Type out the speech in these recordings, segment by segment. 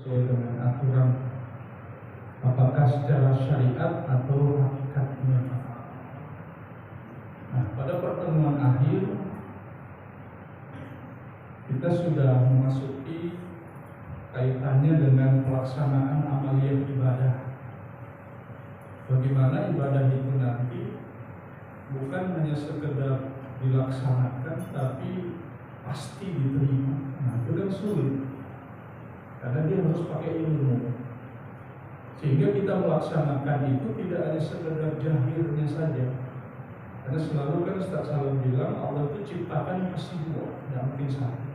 sesuai dengan aturan, apakah secara syariat atau hakikatnya. Nah, pada pertemuan akhir kita sudah memasuki kaitannya dengan pelaksanaan amaliyah ibadah. Bagaimana ibadah itu nanti bukan hanya sekedar dilaksanakan, tapi pasti diterima. Nah, itu kan sulit, karena dia harus pakai ilmu. Sehingga kita melaksanakan itu tidak hanya sekedar jahirnya saja. Karena selalu kan Ustaz Salam bilang Allah itu ciptakan pasti dua, tidak mungkin satu.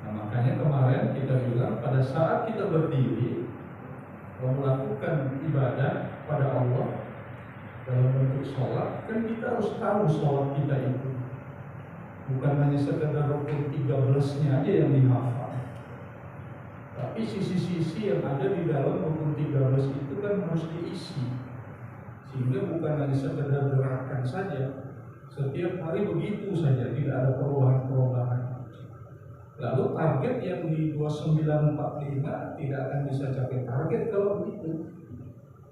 Nah, makanya kemarin kita bilang pada saat kita berdiri melakukan ibadah pada Allah dalam bentuk sholat, kan kita harus tahu sholat kita itu bukan hanya sekedar rukun 13-nya aja yang dihafal, tapi sisi-sisi yang ada di dalam rukun 13 itu kan harus diisi, sehingga bukan hanya sekedar gerakan saja setiap hari begitu saja, tidak ada perubahan-perubahan. Lalu target yang di 2945 tidak akan bisa capai target kalau begitu.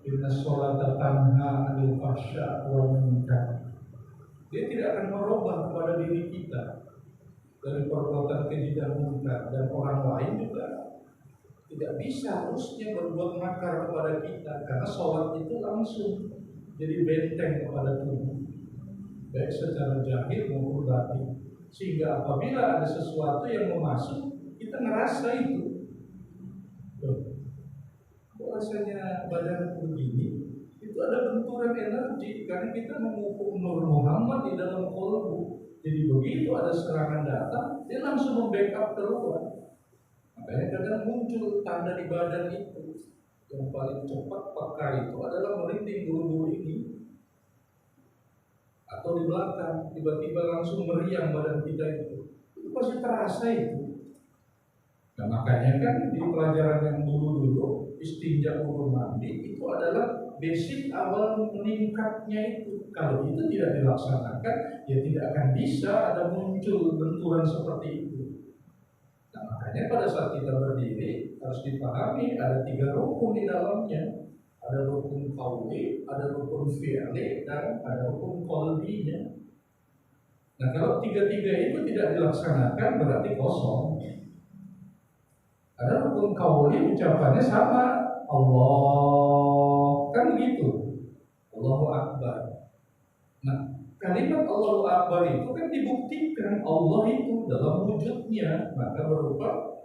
Inna sholata tanha 'anil fahsya wal munkar. Dia tidak akan merubah kepada diri kita dari perbuatan keji dan munkar, dan orang lain juga tidak bisa harusnya berbuat makar kepada kita, karena sholat itu langsung jadi benteng kepada tubuh, baik secara zahir maupun batin. Sehingga apabila ada sesuatu yang mau masuk, kita ngerasa itu. Kok rasanya badan begini? Itu ada benturan energi, karena kita memupuk Nur Muhammad di dalam kolbu. Jadi begitu ada serangan datang, dia langsung membackup keluar. Makanya kadang muncul tanda di badan itu. Yang paling cepat pakai itu adalah merinding bulu-bulu ini, atau di belakang tiba-tiba langsung meriang badan kita itu pasti terasa itu. Nah, makanya kan di pelajaran yang dulu istinja urun mandi itu adalah basic awal meningkatnya itu. Kalau itu tidak dilaksanakan, ya tidak akan bisa ada muncul benturan seperti itu. Nah, makanya pada saat kita berdiri harus dipahami ada 3 rukun di dalamnya. Ada rukun qauli, ada rukun fi'li, dan ada rukun qalbinya. Nah, kalau 3 itu tidak dilaksanakan berarti kosong. Ada rukun qauli ucapannya sama, Allah, kan begitu, Allahu Akbar. Nah, kalimat Allahu Akbar itu kan dibuktikan Allah itu dalam wujudnya, maka berupa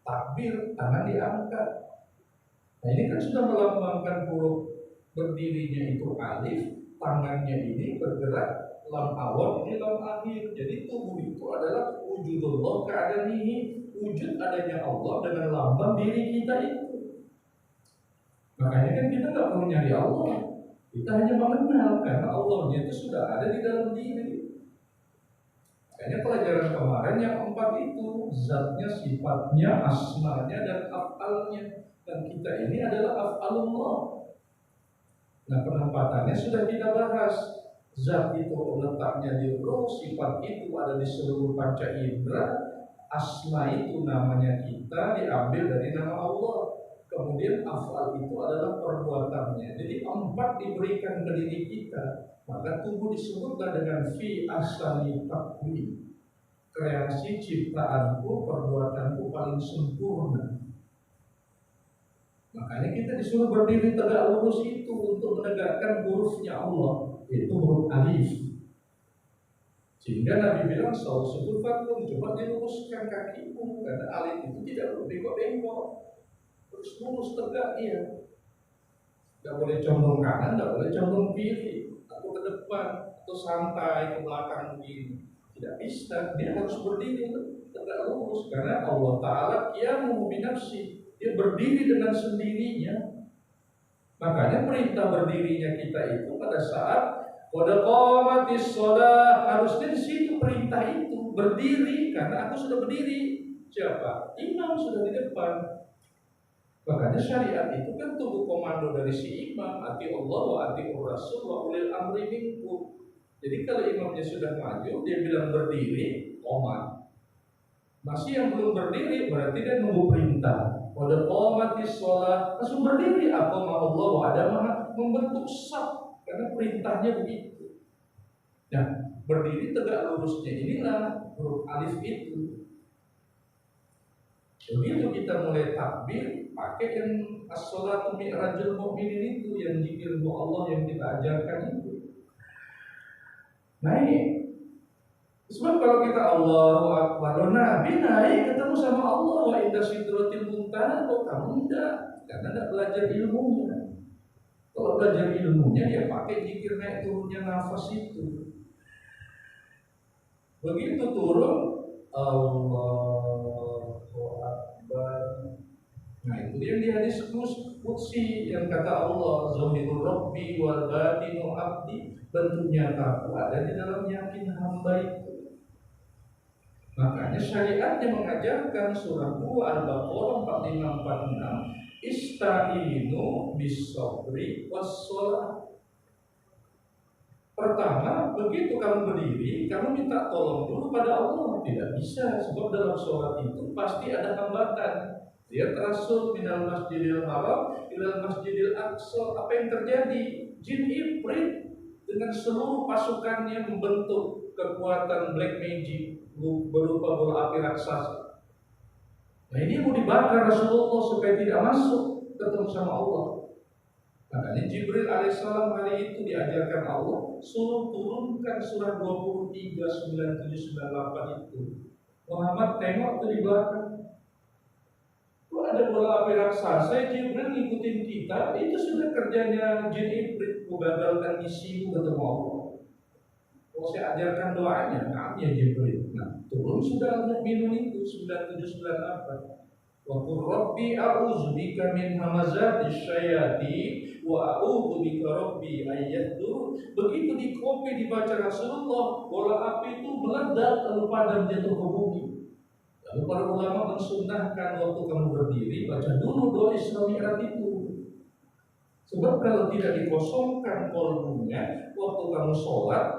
takbir, tangan diangkat. Nah, ini kan sudah melambangkan huruf berdirinya itu alif, tangannya ini bergerak lam awal, ini lam akhir. Jadi tubuh itu adalah wujudullah ka'adanihi, wujud adanya Allah dengan lambang diri kita itu. Makanya kan kita nggak perlu nyari Allah, kita hanya mengenal, karena Allahnya itu sudah ada di dalam diri. Makanya pelajaran kemarin yang 4 itu, zatnya, sifatnya, asmanya, dan af'alnya. Dan kita ini adalah af'alullah. Nah, penempatannya sudah kita bahas. Zat itu letaknya di ruh, sifat itu ada di seluruh panca indera, asma itu namanya kita diambil dari nama Allah. Kemudian af'al itu adalah perbuatannya. Jadi 4 diberikan ke diri kita. Maka tubuh disebutlah dengan fi asani taqwim. Kreasi ciptaanku, perbuatanku paling sempurna. Makanya kita disuruh berdiri tegak lurus itu untuk menegakkan hurufnya Allah, yaitu huruf alif. Sehingga Nabi bilang saw sufufakum, coba diluruskan kakimu, karena alif itu tidak boleh bengkok-bengkok, terus lurus tegak dia. Tidak boleh condong kanan, tidak boleh condong kiri, atau ke depan, atau santai ke belakang begini. Tidak bisa, dia harus berdiri tegak lurus, karena Allah Ta'ala qiyamuhu binafsi, dia berdiri dengan sendirinya. Makanya perintah berdirinya kita itu pada saat qad qamatis shalah, harusnya di situ perintah itu berdiri, karena aku sudah berdiri. Siapa? Imam sudah di depan. Makanya syariat itu kan tunggu komando dari si imam, ati Allah wa ati Rasul wa ulil amri minkum. Jadi kalau imamnya sudah maju, dia bilang berdiri, qomat. Masih yang belum berdiri berarti dia nunggu perintah. Pada qomatis sholat langsung berdiri. Apa mau Allah ada membentuk saf karena perintahnya begitu. Nah, berdiri tegak lurusnya inilah huruf alif itu. Begitu kita mulai takbir, pakai yang as-sholatu mi'rajul mu'minin itu, yang zikir Allah yang kita ajarkan itu. Naik. Sebab kalau kita Allahu Akbar, Nabi naik ketemu sama Allah, wa inda sidratil muntaha, kok kamu enggak? Karena enggak belajar ilmunya. Kalau belajar ilmunya ya pakai zikir naik turunnya nafas itu. Begitu turun Allahu Akbar. Nah itu yang di hadis qudsi yang kata Allah, zahirul rabbi wal batinu abdi, bentuk nyataku ada di dalam yakin hamba itu. Makanya syariatnya mengajarkan surah 2 Al-Baqarah 4546, ista'inu bis-sabri was-shalah. Pertama, begitu kamu berdiri, kamu minta tolong dulu pada Allah. Tidak bisa, sebab dalam sholat itu pasti ada hambatan. Dia terasul minal masjidil haram ilal masjidil aqsa. Apa yang terjadi? Jin Ifrit dengan seluruh pasukannya membentuk kekuatan black magic berupa bola api raksasa. Nah ini mau dibakar Rasulullah supaya tidak masuk ketemu sama Allah. Makanya Jibril alaihissalam hari itu diajarkan Allah suruh turunkan surah 23, 97, 98 itu. Muhammad tengok tuh di belakang. Kok ada bola api raksasa, Jibril ngikutin kita, itu sudah kerjanya jin iblis, menggagalkan misimu ketemu Allah. Kalau saya ajarkan doanya, kami ya Jibril. Nah, turun sudah mukminun itu 9798. Wa qur rabbi a'udzu bika min hamazatis syayatin wa a'udzu bika rabbi ayyaddur. Begitu dikopi dibaca Rasulullah, bola api itu meledak lalu padam jatuh ke bumi. Lalu para ulama mensunnahkan waktu kamu berdiri baca dulu doa Isra Mi'raj itu. Sebab kalau tidak dikosongkan kolbunya waktu kamu sholat,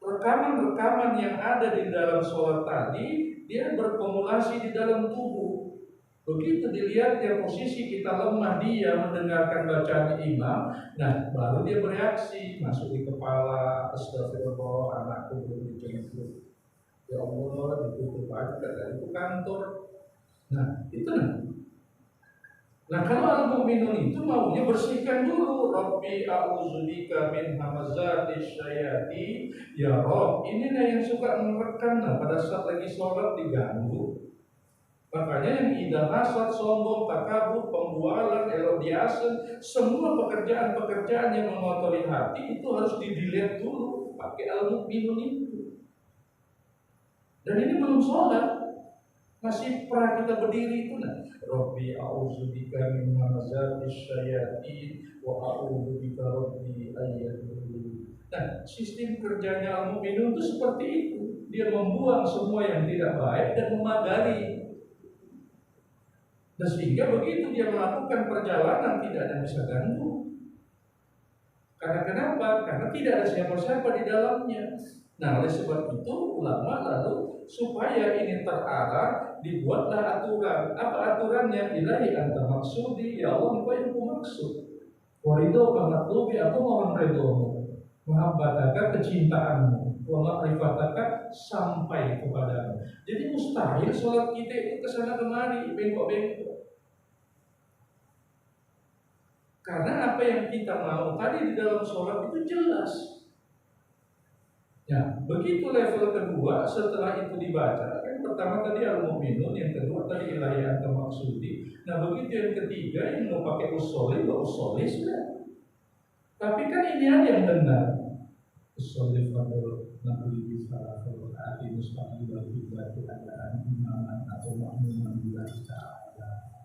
rekaman-rekaman yang ada di dalam sholat tadi dia berkumulasi di dalam tubuh. Begitu dilihat ya posisi kita lemah, dia mendengarkan bacaan imam, nah baru dia bereaksi masuk di kepala, astagfirullah, anakku belum dijemput, ya Allah ditutup aja dari itu kantor. Nah itu nah kalau al-mu'minun itu maunya bersihkan dulu. Rabbi a'udzubika min hamazatis syayatin. Ya Rob, inilah yang suka merekam. Nah pada saat lagi sholat diganggu. Makanya yang idah hasad, sombong, takabur, pembualan, elodiasen, semua pekerjaan-pekerjaan yang mengotori hati itu harus dilihat dulu pakai al-mu'minun itu. Dan ini belum sholat, masih pra kita berdiri itu nah. Rabbi a'udzubika min hamazatis syayatin wa a'udzubika rabbi ayyadun. Nah, sistem kerjanya al-mu'minun itu seperti itu. Dia membuang semua yang tidak baik dan memagari. Dan sehingga begitu dia melakukan perjalanan tidak ada yang bisa ganggu. Karena kenapa? Karena tidak ada siapa-siapa di dalamnya. Nah oleh sebab itu ulama lalu supaya ini terarah dibuatlah aturan. Apa aturannya? Ilahi anta maksudi, ya Allah engkau yang ku maksud. Warido kamatlubi, aku mohon redomu. Mahabbataka kecintaanmu. Wa ma'rifataka sampai kepadamu. Jadi mustahil sholat kita itu kesana kemari, bengkok-bengkok. Karena apa yang kita mau tadi di dalam sholat itu jelas. Ya, begitu level kedua setelah itu dibaca, kan pertama tadi al-mu'minun, yang kedua tadi ilahi anta maksudi. Nah begitu yang ketiga yang mau pakai usoli, usoli sudah. Tapi kan ini ada yang benar. Usoli fadl nabi bisa kalau hati mustaqil bagi keadaan imaman atau makmuman bila kita ada.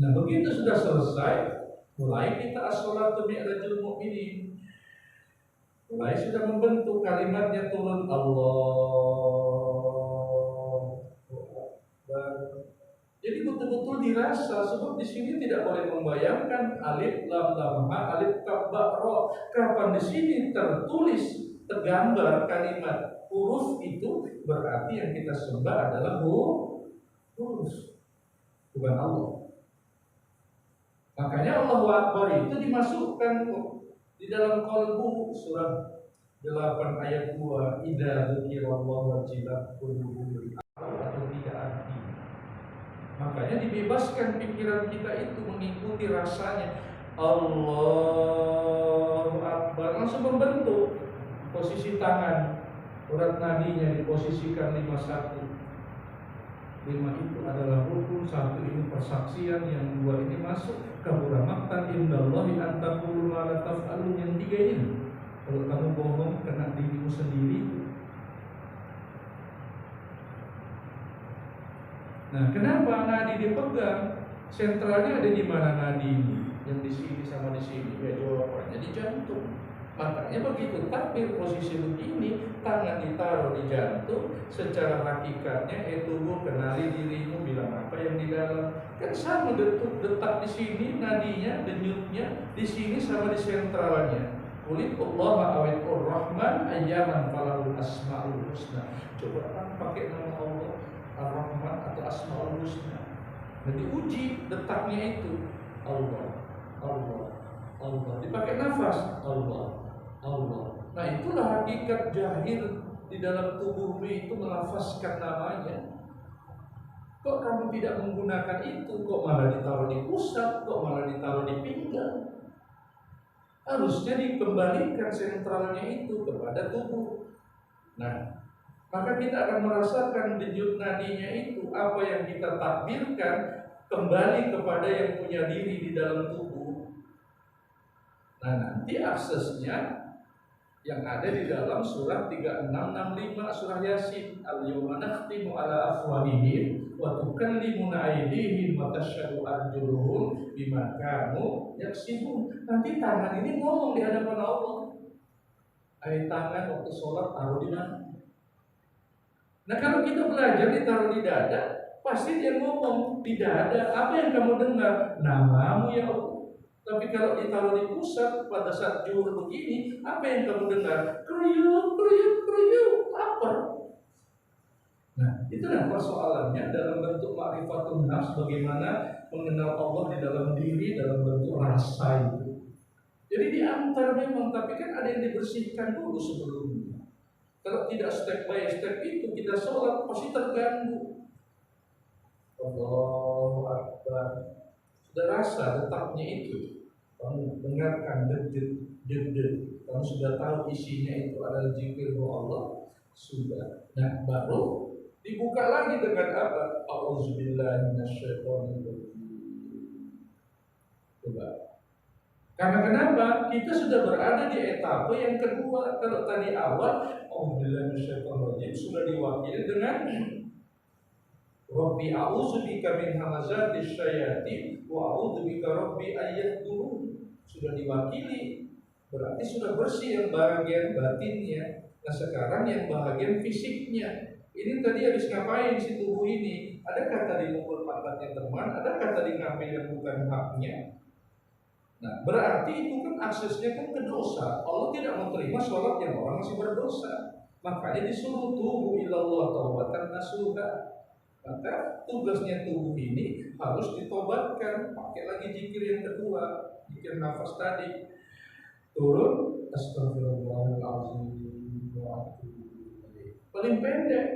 Nah begitu sudah selesai, mulai kita as-sholatu mi'rajul mu'minin. Mulai sudah membentuk kalimatnya turun Allah. Jadi betul-betul dirasa, sebab di sini tidak boleh membayangkan alif lam lam ha alif kaf ba ra. Kapan di sini tertulis tergambar kalimat huruf itu berarti yang kita sembah adalah Lurus, bukan Allah. Makanya Allahu Akbar itu dimasukkan di dalam qalbu, surah 8 ayat 2, idza dzukirallahu wajilat qulubuhum, atau tidak arti. Makanya dibebaskan pikiran kita itu mengikuti rasanya. Allahu Akbar, langsung membentuk posisi tangan, urat nadinya diposisikan 51. 5 itu adalah rukun, 1 ini persaksian, yang 2 ini masuk kabura maqtan indallahi an taqulu ma la taf'alun, yang 3 ini kalau kamu bohong kena dirimu sendiri. Nah, kenapa nadi dipegang? Sentralnya ada di mana nadi ini? Yang di sini sama di sini. Ya, jawabannya di jantung. Makanya begitu takbir posisi begini, tangan ditaruh di jantung, secara hakikatnya tubuh kenali dirimu, bilang apa yang di dalam. Kan sama detak di sini, nadinya, denyutnya di sini sama di sentralnya. Kulit Allah awitur Rahman ayyaman falahul asmaul husna. Coba pakai nama Allah Ar-Rahman atau Asmaul Husna. Jadi uji detaknya itu Allah, Allah, Allah. Dipakai nafas Allah, Allah. Nah, itulah hakikat jahil di dalam tubuhmu itu, melafazkan namanya. Kok kamu tidak menggunakan itu? Kok malah ditaruh di pusat? Kok malah ditaruh di pinggang? Harusnya dikembalikan sentralnya itu kepada tubuh. Nah, maka kita akan merasakan denyut nadinya itu, apa yang kita takbirkan kembali kepada yang punya diri di dalam tubuh. Nah, nanti aksesnya yang ada di dalam surat 3665 surah Yasin, al-yawma nakhtimu ala afwahihim wa tukallimuna aydihim wa tashhadu arjuluhum bima kanu yaksibun. Nanti tangan ini ngomong di hadapan Allah. Air tangan waktu sholat taruh di mana? Nah, kalau kita belajar ditaruh di dada, pasti dia ngomong di dada. Apa yang kamu dengar? Namamu ya Allah. Tapi kalau ditaruh di pusat pada saat juhur begini, apa yang kamu dengar? Kruyuk, kruyuk, kruyuk, lapar. Nah, itulah persoalannya dalam bentuk ma'rifatun nafs, bagaimana mengenal Allah di dalam diri dalam bentuk rasa itu. Jadi diantar memang, tapi kan ada yang dibersihkan dulu sebelumnya. Kalau tidak step by step itu, kita sholat pasti terganggu. Allahu Akbar. Sudah rasa detaknya itu, kamu dengarkan dedet. Kamu sudah tahu isinya itu adalah zikir Allah. Sudah. Nah, baru dibuka lagi dengan apa? A'udzubillahi minasyaitonirrajim. Coba. Karena kenapa? Kita sudah berada di etapa yang kedua. Kalau tadi awal Alhamdulillah minasyaitonirrajim sudah diwakili dengan Rabbi a'udzubika min hamazatis syayatin wa a'udzubika Rabbi ayyahdurun. Sudah diwakili, berarti sudah bersih yang bagian batinnya. Nah, sekarang yang bagian fisiknya. Ini tadi habis ngapain si tubuh ini? Adakah tadi mukul pantatnya teman? Adakah tadi ngambil yang bukan haknya? Nah, berarti itu kan aksesnya kan ke dosa. Allah tidak mau terima sholat yang orang masih berdosa. Makanya disuruh tubuh ilallah taubatan nasuha. Maka tugasnya tubuh ini harus ditobatkan. Pakai lagi zikir yang kedua, zikir nafas tadi. Turun, astagfirullahaladzim. Paling pendek.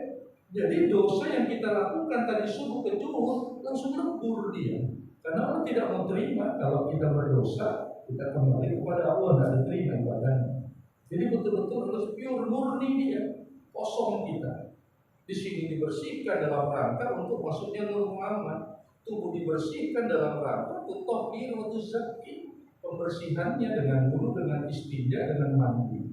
Jadi dosa yang kita lakukan tadi subuh ke zuhur langsung lebur dia. Karena Allah tidak mau terima kalau kita berdosa, kita kembali kepada Allah dan diterima ibadahnya. Jadi betul-betul harus pure murni dia, kosong kita. Di sini dibersihkan dalam rangka untuk masuknya Nur Muhammad. Tubuh dibersihkan dalam rangka untuk tahhir wa tuzakki, pembersihannya dengan wudu, dengan istinja, dengan mandi.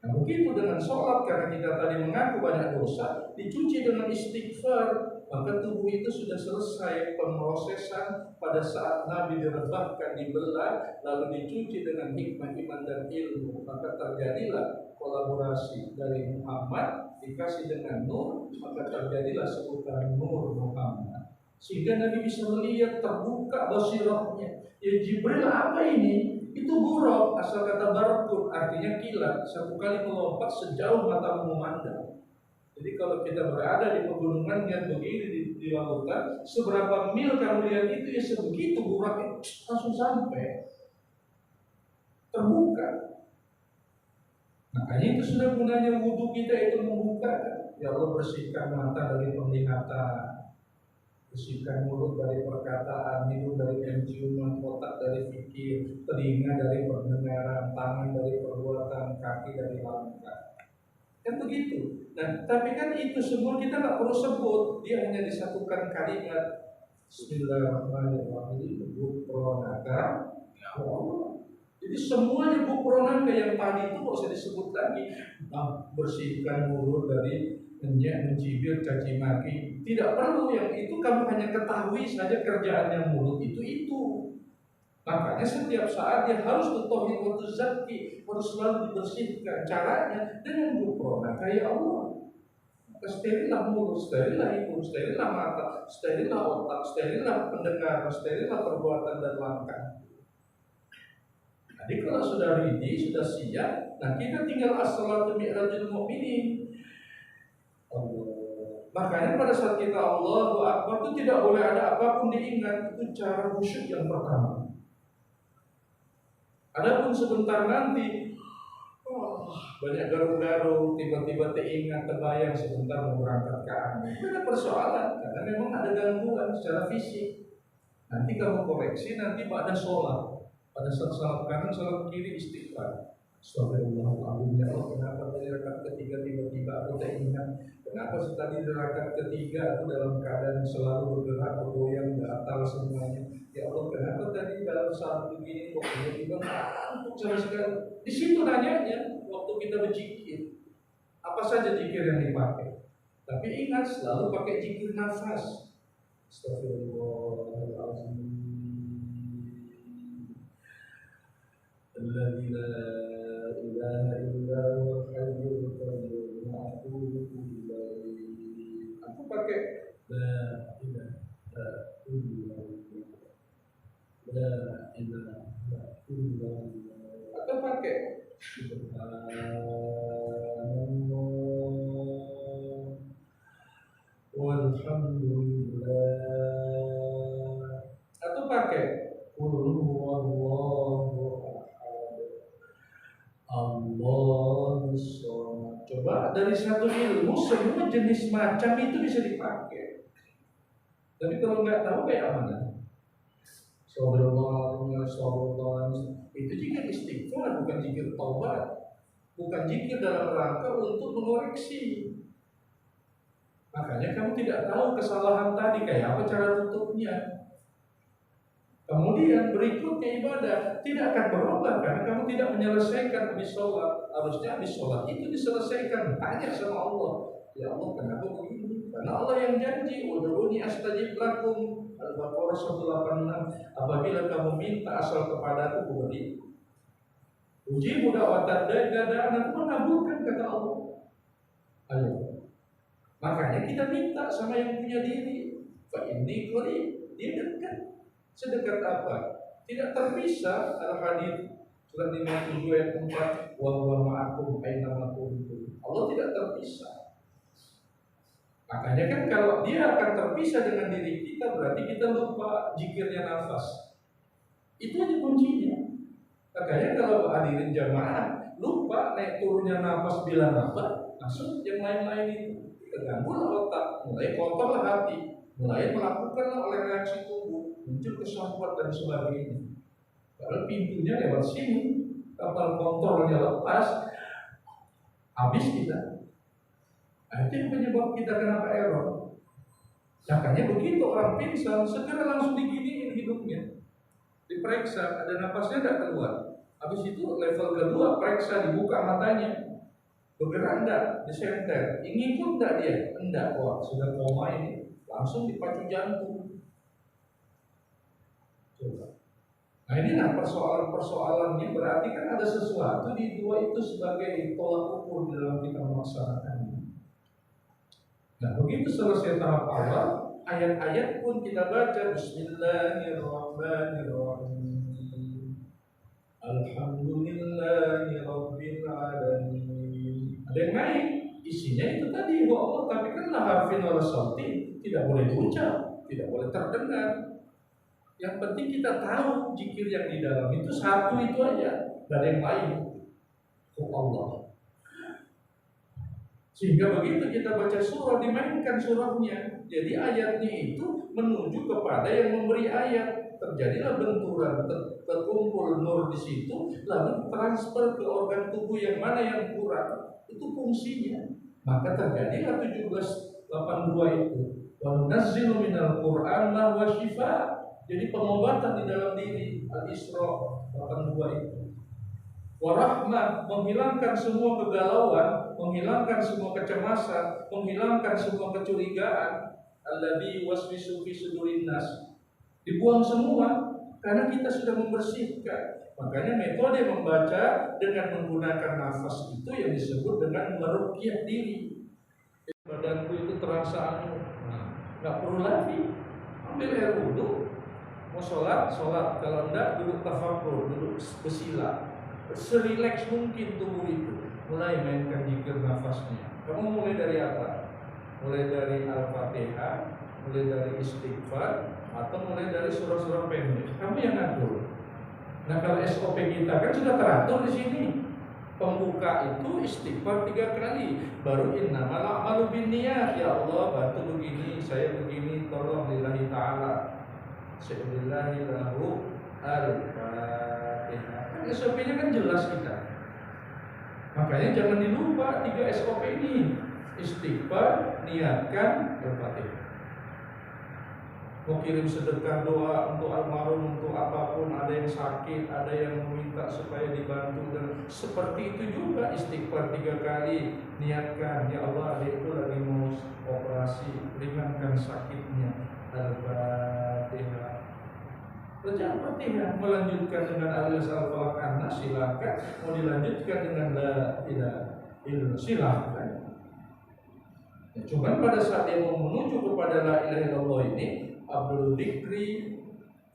Nah, begitu dengan sholat, karena kita tadi mengaku banyak dosa, dicuci dengan istighfar, maka tubuh itu sudah selesai pemrosesan. Pada saat Nabi direbahkan, dibelah, lalu dicuci dengan hikmah, iman dan ilmu, maka terjadilah kolaborasi dari Muhammad dikasih dengan Nur, maka terjadilah sebutan Nur Muhammad. Sehingga Nabi bisa melihat, terbuka basirahnya. Ya Jibril, apa ini? Itu buruk, asal kata barqun, artinya kilat, satu kali melompat sejauh matamu memandang. Jadi kalau kita berada di pegunungan yang begini di lautan, seberapa mil kamu lihat itu ya sebegitu burak itu langsung sampai terbuka. Makanya itu sudah gunanya wudhu kita itu membuka. Ya Allah, bersihkan mata dari penglihatan, bersihkan mulut dari perkataan, hidung dari penciuman, otak dari fikir, telinga dari pendengaran, tangan dari perbuatan, kaki dari langkah. Kan begitu. Nah, tapi kan itu semua kita nggak perlu sebut, dia hanya disatukan kalimat Bismillahirrahmanirrahim, Ghufranaka ya Allah. Jadi semuanya Ghufranaka yang tadi itu nggak usah disebut lagi. Bersihkan mulut dari menyak, mencibir, caci maki. Tidak perlu yang itu, kamu hanya ketahui saja kerjaannya mulut itu. Makanya setiap saat dia harus bertauhid wa tuzakki, harus selalu dibersihkan. Caranya dengan Ghufranaka ya Allah. Sterililah mulut, sterililah hidung, sterililah mata, sterililah otak, sterililah pendengaran, sterililah perbuatan dan langkah. Jadi kalau sudah ready, sudah siap, nah kita tinggal as-salatu mi'rajul mu'minin. Makanya pada saat kita Allahu Akbar itu tidak boleh ada apapun diingat. Itu cara khusyuk yang pertama. Adapun sebentar nanti banyak garuk-garuk, tiba-tiba teringat, terbayang sebentar mau berangkat ke angin. Itu ada persoalan, karena memang ada gangguan secara fisik. Nanti kamu koreksi, nanti pada sholat. Pada saat salat kanan, salat kiri istighfar. Astagfirullahaladzim, ya Allah, kenapa tadi rakaat ketiga tiba-tiba aku tak ingat? Kenapa tadi rakaat ketiga aku dalam keadaan selalu bergerak, bergoyang, gatal semuanya? Ya Allah, kenapa tadi dalam saat begini kok tiba-tiba ngantuk sama sekali? Di situ nanyanya waktu kita berzikir. Apa saja zikir yang dipakai? Tapi ingat selalu pakai zikir nafas. Astagfirullahaladzim. Alladzi la ilaha illa huwal hayyul qayyum wa atubu ilaih. Aku pakai la ilaha illallah. La ilaha illallah. Atau pakai subhanallah walhamdulillah. Atau pakai qul huwallahu Allahus Shomad. Coba dari satu ilmu semua jenis macam itu bisa dipakai. Tapi kalau nggak tahu kayak mana? Subhanallah, itu jika istighfar, bukan zikir taubat, bukan zikir dalam rangka untuk mengoreksi. Makanya kamu tidak tahu kesalahan tadi kayak apa cara tutupnya. Kemudian berikutnya ibadah tidak akan berubah karena kamu tidak menyelesaikan habis sholat. Harusnya habis sholat itu diselesaikan. Tanya sama Allah, ya Allah kenapa begini? Karena Allah yang janji, udhuruni astajib lakum. Al-Baqarah 186. Apabila kamu minta asal kepadaku, aku beri. Uji muda watat dan aku mengabulkan kata Allah. Ayo. Makanya kita minta sama yang punya diri. Fa inni qarib, dia dekat. Sedekat apa? Tidak terpisah. Al-Hadid surat 57 ayat 4, wa huwa ma'akum aina ma kuntum. Allah tidak terpisah. Makanya kan kalau dia akan terpisah dengan diri kita, berarti kita lupa zikirnya nafas. Itu aja kuncinya. Makanya kalau hadirin jamaah lupa naik turunnya nafas bilang apa, langsung yang lain-lain itu terganggu otak, mulai kotorlah hati, mulai melakukan oleh reaksi tubuh, muncul kesyahwat dan sebagainya. Kalau pintunya lewat sini, kapal kontrolnya lepas, habis kita. Nah, itu yang penyebab kita kenapa error. Makanya begitu orang pingsan, segera langsung diginiin hidupnya, diperiksa, ada napasnya tidak keluar. Habis itu level kedua, periksa, dibuka matanya, bergerak enggak, disenter, ngikut enggak dia, enggak, wah sudah koma ini, langsung dipacu jantung. Coba. Nah inilah persoalan-persoalannya, berarti kan ada sesuatu di dua itu sebagai tolak ukur dalam kita melaksanakannya. Nah begitu selesai tahap awal, ayat-ayat pun kita baca Bismillahirrahmanirrahim. Alhamdulillahi Rabbil Alamin. Ada yang naik, isi Isinya itu tadi wa Allah, tapi kan la harfin wala sauti, tidak boleh diucap, tidak boleh terdengar. Yang penting kita tahu zikir yang di dalam itu satu itu aja, tidak ada yang lain. Allah. Sehingga begitu kita baca surah, dimainkan surahnya. Jadi ayatnya itu menuju kepada yang memberi ayat. Terjadilah benturan, terkumpul nur di situ, lalu transfer ke organ tubuh yang mana yang kurang. Itu fungsinya. Maka terjadilah 1782 itu. Wa nunazzilu minal Qur'an ma huwa shifa. Jadi pengobatan di dalam diri. Al-Isra 82 itu. Warahmah, menghilangkan semua kegalauan, menghilangkan semua kecemasan, menghilangkan semua kecurigaan. Alladzi waswisu fi sudurin nas. Dibuang semua karena kita sudah membersihkan. Makanya metode membaca dengan menggunakan nafas itu yang disebut dengan meruqyah diri. Badanku itu terasa nggak perlu lagi ambil air wudhu, mau sholat, kalau enggak duduk tafakur, duduk bersila. Serileks mungkin tubuh itu. Mulai mainkan zikir nafasnya. Kamu mulai dari apa? Mulai dari Al-Fatihah, mulai dari istighfar, atau mulai dari surah-surah pendek. Kamu yang atur. Nah, kalau SOP kita kan sudah teratur di sini. Pembuka itu istighfar 3 kali, baru innamal a'malu binniyat. Ya Allah, bantu begini, saya begini, tolong lillahi ta'ala. Bismillahi lahu al-Fatihah. SOP-nya kan jelas kita. Makanya jangan dilupa 3 SOP ini. Istighfar, niatkan, Al-Fatihah. Mau kirim sedekah, doa untuk almarhum, untuk apapun, ada yang sakit, ada yang meminta supaya dibantu, dan seperti itu juga istighfar 3 kali, niatkan, ya Allah adikku lagi mau operasi, ringankan sakitnya. Al-Fatihah. Baca Al-Fatihah, melanjutkan dengan Al-Falaq An-Nas, silakan. Mau dilanjutkan dengan la ilaha illallah, silakan. Ya, cuman pada saat dia mau menuju kepada la ilaha illallah ini, Abdul Dzikri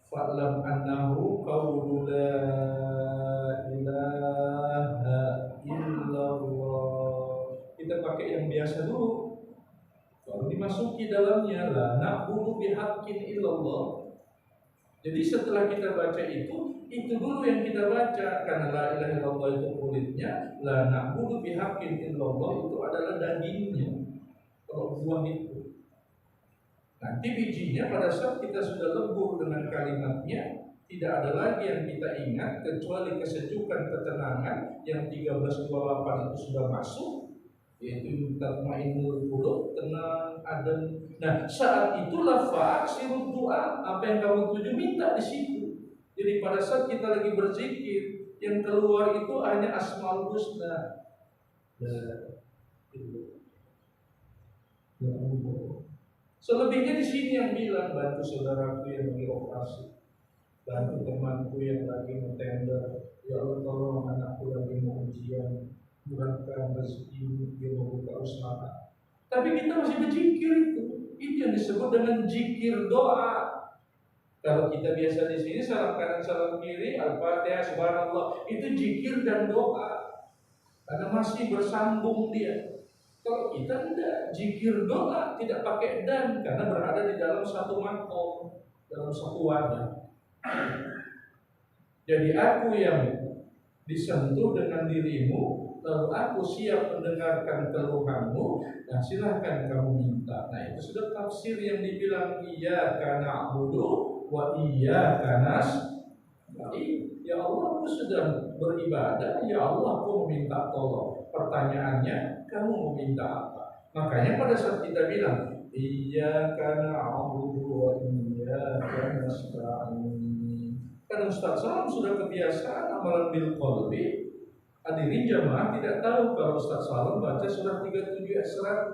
fa'lam annahu qawlu la ilaha illallah. Kita pakai yang biasa dulu, baru dimasuki dalamnya la na'budu bihaqqin illallah. Jadi setelah kita baca itu dulu yang kita baca, karena la ilaha illallah itu kulitnya, la na'budu bihaqqin illallah itu adalah dagingnya. Kalau buah itu, nanti bijinya pada saat kita sudah lebur dengan kalimatnya, tidak ada lagi yang kita ingat kecuali kesejukan, ketenangan yang 1328 itu sudah masuk, yaitu tatmainnul qulub, tenang, adem. Nah, saat itulah fa'aksirud doa, apa yang kamu tuju minta di situ. Jadi pada saat kita lagi berzikir, yang keluar itu hanya asmaul husna. Ya Allah. Selebihnya di sini yang bilang, bantu saudaraku yang lagi operasi, bantu temanku yang lagi mau tender, ya Allah tolong anakku lagi mau ujian, murahkan rezeki, dia mau buka usaha. Tapi kita masih berzikir itu yang disebut dengan zikir doa. Kalau kita biasa di sini salam kanan salam kiri, Al-Fatihah, Subhanallah, itu zikir dan doa, karena masih bersambung dia. Kalau kita tidak, zikir doa tidak pakai dan, karena berada di dalam satu makom, dalam satu wadah. Jadi aku yang disentuh dengan dirimu, lalu aku siap mendengarkan keluhanmu, dan silahkan kamu minta. Nah, itu sudah tafsir yang dibilang iyyaka na'budu wa iyyaka nasta'in. Ya Allah, aku sedang beribadah, ya Allah aku meminta tolong. Pertanyaannya, kamu meminta apa? Makanya pada saat kita bilang iyyaka na'budu wa iyyaka nasta'in, kan Ustaz Salam sudah kebiasaan amalan bil qalbi. Hadirin jamaah tidak tahu kalau Ustaz Salam baca surah 37 ayat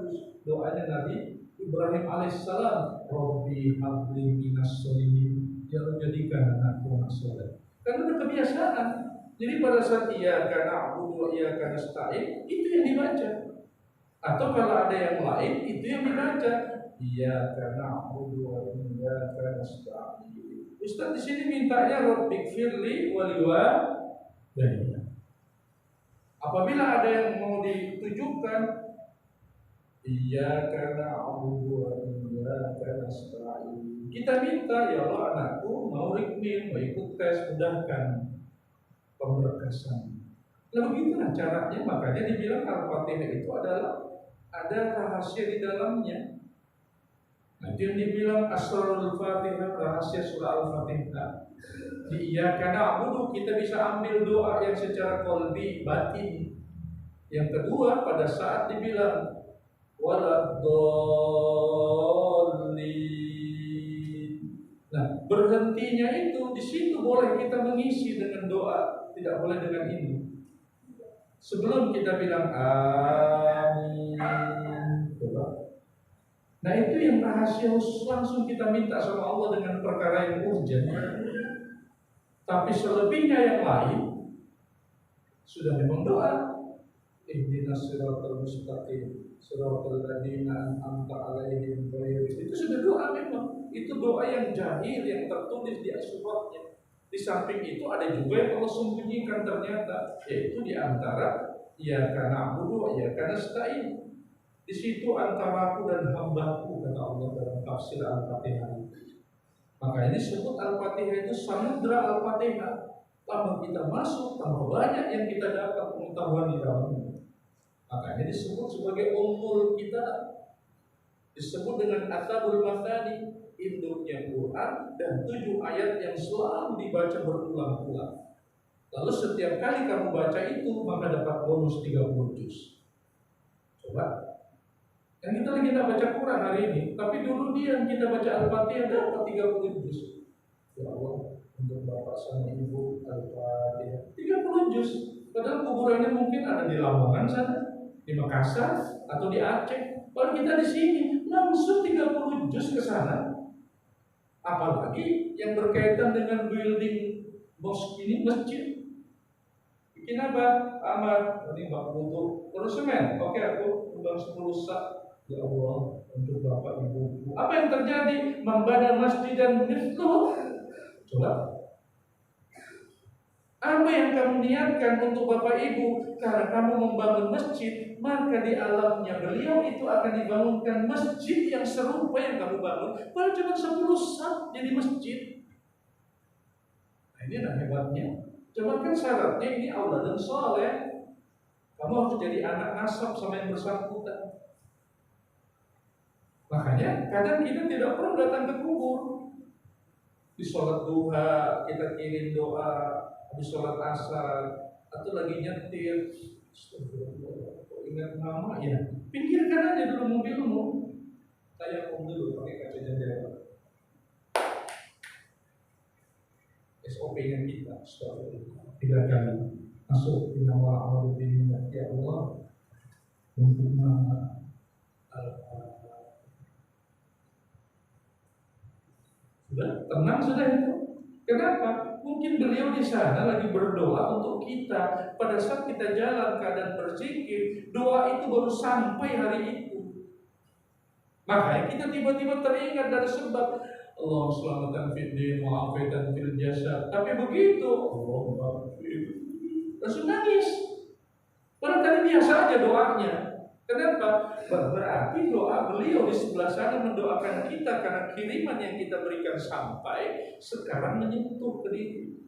100, doanya Nabi Ibrahim alaihissalam, Rabbi habli minas sholihin, ya Allah jadikan anakku anak saleh. Karena udah kebiasaan. Jadi pada saat iyyaka na'budu wa iyyaka nasta'in, itu yang dibaca. Atau kalau ada yang lain, itu yang dibaca iyyaka na'budu wa iyyaka nasta'in. Ustaz di sini mintanya Rabbighfirli wa liwalidayya. Apabila ada yang mau ditujukan Iyyaka na'budu wa iyyaka nasta'in. Kita minta, ya Allah, anakku mau rikmin, mau ikut tes, mudahkan pemberkasan. Nah begitulah caranya, makanya dibilang Al-Fatihah itu adalah ada rahasia di dalamnya. Nanti yang dibilang Asrarul Fatihah, rahasia surah Al-Fatihah. Iyyaka na'budu, kita bisa ambil doa yang secara qalbi, batin. Yang kedua, pada saat dibilang waladdallin. Nah, berhentinya itu di situ boleh kita mengisi dengan doa, tidak boleh dengan ini. Sebelum kita bilang amin. Nah, itu yang rahasia khusus, langsung kita minta sama Allah dengan perkara yang urgent. Tapi selebihnya yang lain sudah memang doa. Ihdinas siratal mustaqim, siratal ladzina an'amta 'alaihim itu sudah doa memang. Itu doa yang jahir, yang tertulis di suratnya. Di samping itu ada juga yang Allah sembunyikan ternyata, yaitu di antara iyyaka na'budu wa iyyaka nasta'in. Di situ antara aku dan hambaku, kata Allah dalam tafsir Al-Fatihah. Maka ini disebut Al-Fatihah itu samudra Al-Fatihah. Tambah kita masuk, tambah banyak yang kita dapat pengetahuan di dalamnya. Makanya disebut sebagai ummul kitab, disebut dengan Atabul Mathani, induknya Quran, dan 7 ayat yang selalu dibaca berulang-ulang. Lalu setiap kali kamu baca itu, maka dapat bonus 30 juz. Coba. Dan kita lagi tidak baca Quran hari ini, tapi dulu dia kita baca Al-Fatihah dapat 30 juz. Ya Allah, untuk bapak sama ibu Al-Fatihah 30 juz. Padahal kuburannya mungkin ada di Lamongan sana, di Makassar, atau di Aceh. Kalau kita di sini langsung 30 juz ke sana. Apalagi yang berkaitan dengan building mosque ini, masjid. Bikin apa? Amat, ini bak butuh terus semen. Oke, aku uang 10 sak. Ya Allah, untuk bapak ibu. Apa yang terjadi? Membana masjid dan mithluh. Coba. Apa yang kamu niatkan untuk bapak ibu? Karena kamu membangun masjid, maka di alamnya beliau itu akan dibangunkan masjid yang serupa yang kamu bangun. Kalau cuma 10 sak jadi masjid. Nah, ini hebatnya. Cuma kan syaratnya ini Allah dan soleh. Kamu harus jadi anak nasab sama yang bersangkutan. Makanya kadang kita tidak perlu datang ke kubur. Di sholat duha kita kirim doa, di sholat asar, atau lagi nyetir. Ingat nama ya, pikirkan aja dulu mobilmu. Saya dulu pakai kaca jendela. SOP-nya kita, astagfirullah, 3 kali masuk di nama Allah binna, ya Allah, untuk nama sudah tenang sudah itu. Kenapa? Mungkin beliau di sana lagi berdoa untuk kita. Pada saat kita jalan keadaan berzikir, doa itu baru sampai hari itu. Makanya kita tiba-tiba teringat dari sebab Allah selamatkan fid din wa afatan fil jasad. Tapi begitu, Allah langsung nangis. Padahal tadi biasa aja doanya. Kenapa? Berarti doa beliau di sebelah sana mendoakan kita karena kiriman yang kita berikan sampai sekarang menyentuh ke diri.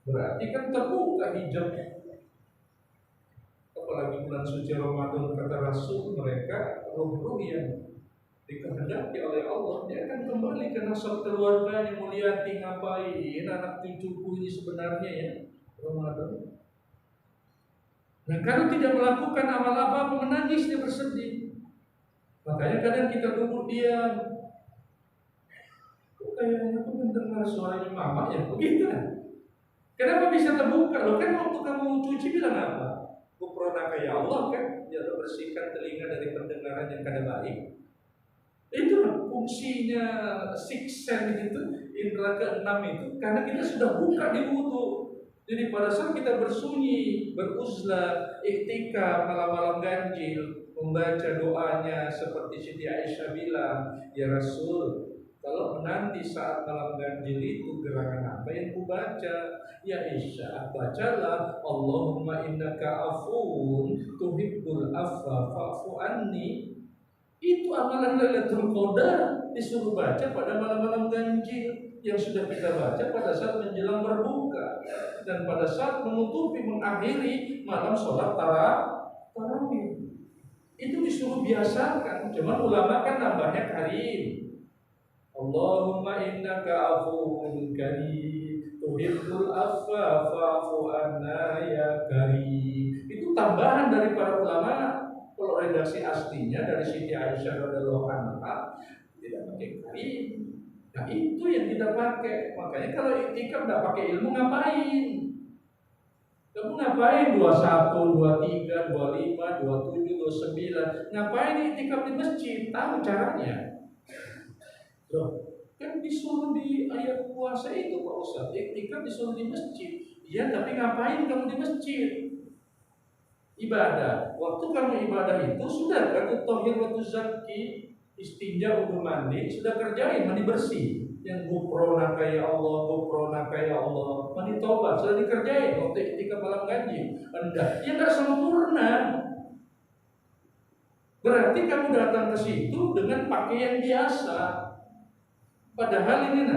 Berarti kan terbuka hijabnya. Apalagi bulan suci Ramadan, kata Rasul, mereka ruh-ruh yang dikehendaki oleh Allah, dia akan kembali ke nasab keluarganya, mulyati ngapain anak cucuku ini sebenarnya ya Ramadan. Nah, kalau tidak melakukan amal apa menangis, dia bersedih. Makanya kadang kita duduk diam. Kok kayaknya aku mendengar suaranya mama ya? Begitu kan? Kenapa bisa terbuka? Loh kan waktu kamu cuci bilang apa? Kupronaka ya Allah kan? Ya Allah bersihkan telinga dari pendengaran yang kada baik. Itu fungsinya six sense itu, indera keenam itu, karena kita sudah buka di wudu. Jadi pada saat kita bersunyi, beruzlah, iktikaf malam-malam ganjil, membaca doanya seperti Siti Aisyah bilang, ya Rasul, kalau nanti saat malam ganjil itu gerangan apa yang ku baca? Ya Aisyah, bacalah Allahumma innaka afun tuhibbul afwa fa'fu anni. Itu amalan Lailatul Qadar disuruh baca pada malam-malam ganjil yang sudah kita baca pada saat menjelang berbuka dan pada saat menutupi mengakhiri malam sholat tarawih. Itu disuruh biasakan. Cuman ulama kan nambahnya karim. Allahumma innaka afuwun karim tuhibbul afwa fa'fu anna ya karim. Itu tambahan dari para ulama. Kalau redaksi aslinya dari Siti Aisyah radhiyallahu anha tidak pakai karim. Nah itu yang kita pakai. Makanya kalau iktikaf nggak pakai ilmu ngapain? Kamu ngapain 21, 23, 25, 27, 29? Ngapain iktikaf di masjid? Tahu caranya? Loh, kan disuruh di ayat puasa itu Pak Ustaz. Iktikaf disuruh di masjid. Iya, tapi ngapain kamu di masjid? Ibadah. Waktu kamu ibadah itu sudah kan tahir waktu zaki, istinja, wudu mandi, sudah kerjain mandi bersih. Yang gufrona ya Allah, gufrona ya Allah, mandi tobat sudah dikerjain waktu ketika malam ganjil. Anda, ya nggak sempurna. Berarti kamu datang ke situ dengan pakaian biasa. Padahal ini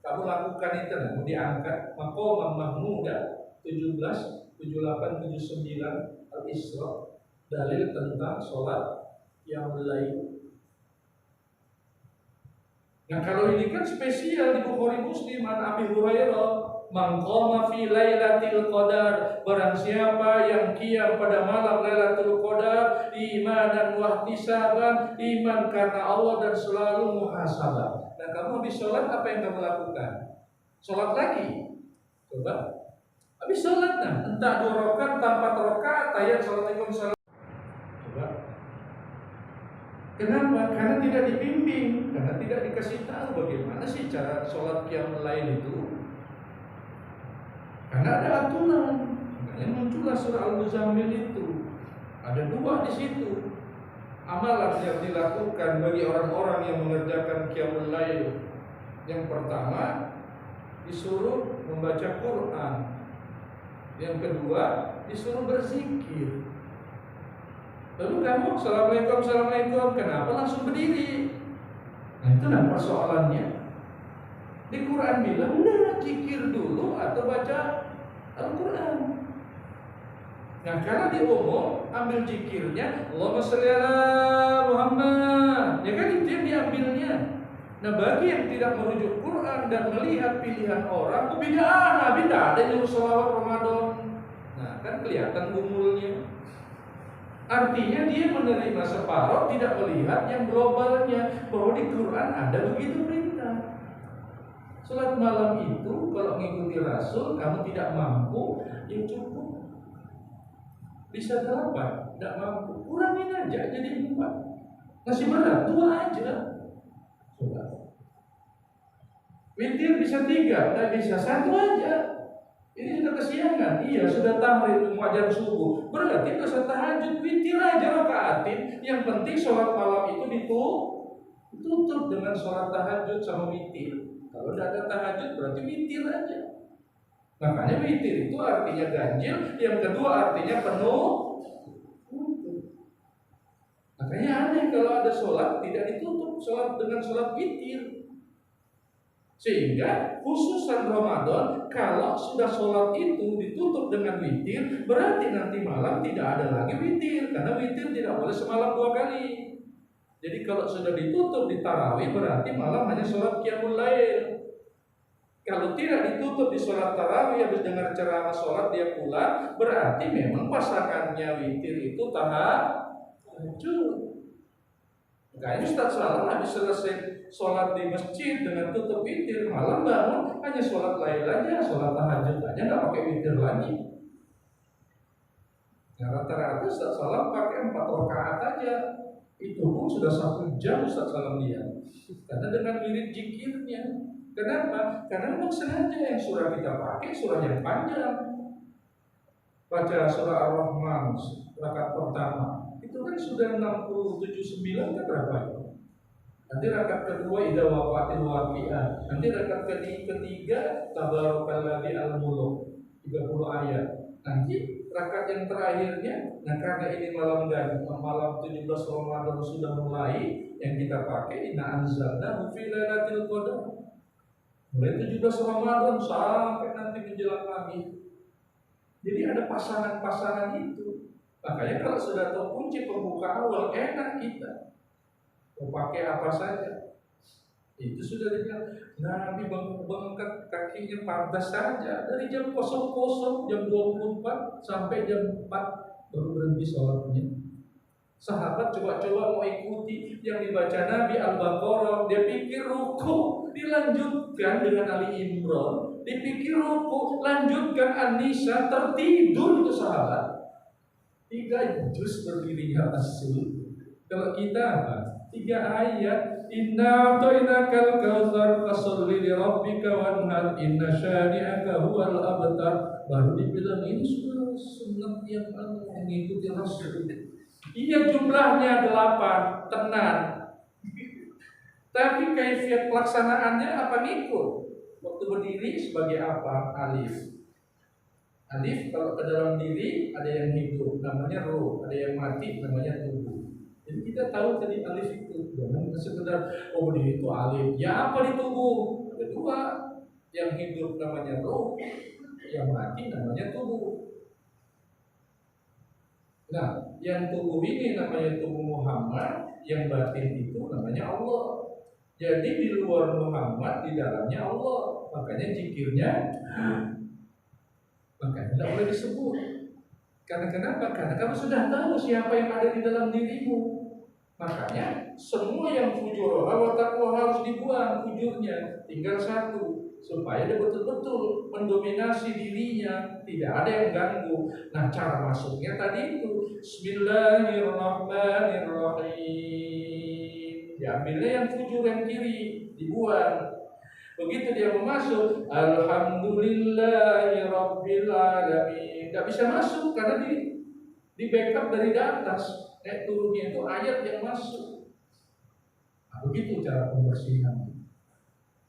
kamu lakukan itu mau diangkat maqam mahmuda 17, 78, 79 Al-Isra, dalil tentang sholat yang lain. Nah kalau ini kan spesial di Bukhari Muslim an Abi Hurairah, man qama fi lailatul qadar, barang siapa yang qiyam pada malam Lailatul Qadar imanan wa ihtisaban, iman karena Allah dan selalu muhasabah. Nah kamu habis sholat apa yang kamu lakukan? Sholat lagi. Coba. Habis sholat entah 2 rakaat, entah 4 rakaat, tahiyat, assalamualaikum, salam. Coba. Kenapa? Karena tidak dibimbing, karena tidak dikasih tahu bagaimana sih cara sholat qiyamul lail itu. Karena ada aturan, makanya muncullah surah Al-Muzammil itu. Ada 2 di situ. Amalan yang dilakukan bagi orang-orang yang mengerjakan qiyamul lail. Yang pertama disuruh membaca Quran. Yang kedua disuruh berzikir. Lalu kamu assalamualaikum, assalamualaikum, kenapa langsung berdiri? Nah itu persoalannya. Di Quran bilang udah zikir dulu atau baca Al-Quran. Nah karena di umum ambil zikirnya Allahumma sholli ala Muhammad, ya kan itu yang diambilnya. Nah bagi yang tidak merujuk Quran dan melihat pilihan orang, bid'ah, bid'ah ada yang sholawat Ramadan. Nah kan kelihatan gumulnya. Artinya dia menerima separuh, tidak melihat yang globalnya, bahwa di Quran ada begitu perintah. Salat malam itu kalau mengikuti Rasul kamu tidak mampu, ya cukup. Bisa 8, tidak mampu, kurangin aja jadi 4. Masih berat, 2 aja. Coba. Witir bisa 3, tidak bisa 1 aja. Ini sudah kesiangan, iya sudah tahrid muajab subuh. Berarti dosa tahajud, witir aja rakaatin. Yang penting sholat malam itu ditutup dengan sholat tahajud sama witir. Kalau tidak ada tahajud berarti witir aja. Makanya witir itu artinya ganjil, yang kedua artinya penuh. Makanya aneh kalau ada sholat tidak ditutup sholat dengan sholat witir. Sehingga khususan Ramadan kalau sudah sholat itu ditutup dengan witir, berarti nanti malam tidak ada lagi witir, karena witir tidak boleh semalam 2 kali. Jadi kalau sudah ditutup di tarawih berarti malam hanya sholat qiyamul lail. Kalau tidak ditutup di sholat tarawih habis dengar ceramah sholat dia pulang, berarti memang pasangannya witir itu tahajud. Makanya Ustaz Salam habis selesai sholat di masjid dengan tutup witir, malam bangun hanya sholat lail aja, sholat tahajud aja, nggak pakai witir lagi. Nah, rata-rata Ustaz Salam pakai 4 rakaat aja. Itu pun sudah 1 jam Ustaz Salam dia. Karena dengan wirid zikirnya. Kenapa? Karena memang sengaja yang surah kita pakai surah yang panjang. Baca surah Ar-Rahman rakaat pertama itu kan sudah 67-9 kan berapa itu? Nanti rakaat kedua idza waqa'atil waqi'ah. Nanti rakaat ketiga tabarakalladzi al-mulk 30 ayat. Nanti rakaat yang terakhirnya. Nah karena ini malam ganjil, malam 17 Ramadan sudah mulai, yang kita pakai inna anzalnahu fi lailatul qadar. Mulai 17 Ramadan sampai nanti menjelang maghrib. Jadi ada pasangan-pasangan itu. Makanya kalau sudah tahu kunci pembuka awal, enak kita mau pakai apa saja. Itu sudah dibilang Nabi mengangkat kakinya pantas saja dari jam 00 jam 24 sampai jam 4 baru berhenti sholatnya. Sahabat coba-coba mau ikuti yang dibaca Nabi Al-Baqarah, dia pikir ruku, dilanjutkan dengan Ali Imran, dipikir ruku, lanjutkan An-Nisa, tertidur itu sahabat. 3 juz berdirinya Rasul. Kalau kita apa? 3 ayat. Inna a'tainakal kautsar fasholli li rabbika wanhar inna syani'aka huwal abtar. Baru dibilang ini sudah sunat yang mengikuti Rasul. Iya jumlahnya 8, tenang. Tapi kaifiat pelaksanaannya apa ngikut? Waktu berdiri sebagai apa? Alif. Alif kalau ke dalam diri ada yang hidup, namanya ruh. Ada yang mati, namanya tubuh. Jadi kita tahu tadi alif itu, jangan sekedar oh berdiri itu alif. Ya apa di tubuh? Ada 2, yang hidup namanya ruh, yang mati namanya tubuh. Nah, yang tubuh ini namanya tubuh Muhammad, yang batin itu namanya Allah. Jadi di luar Muhammad, di dalamnya Allah. Makanya zikirnya tidak boleh disebut. Karena kenapa? Karena kamu sudah tahu siapa yang ada di dalam dirimu. Makanya semua yang fujur wa taqwa harus dibuang fujurnya, tinggal satu supaya dia betul-betul mendominasi dirinya, tidak ada yang ganggu. Nah, cara masuknya tadi itu Bismillahirrahmanirrahim. Diambilnya yang fujur yang kiri, dibuang. Begitu dia mau masuk, Alhamdulillahirabbil alamin. Tidak bisa masuk karena di backup dari atas. Turunnya itu ayat yang masuk. Nah, begitu cara pembersihan.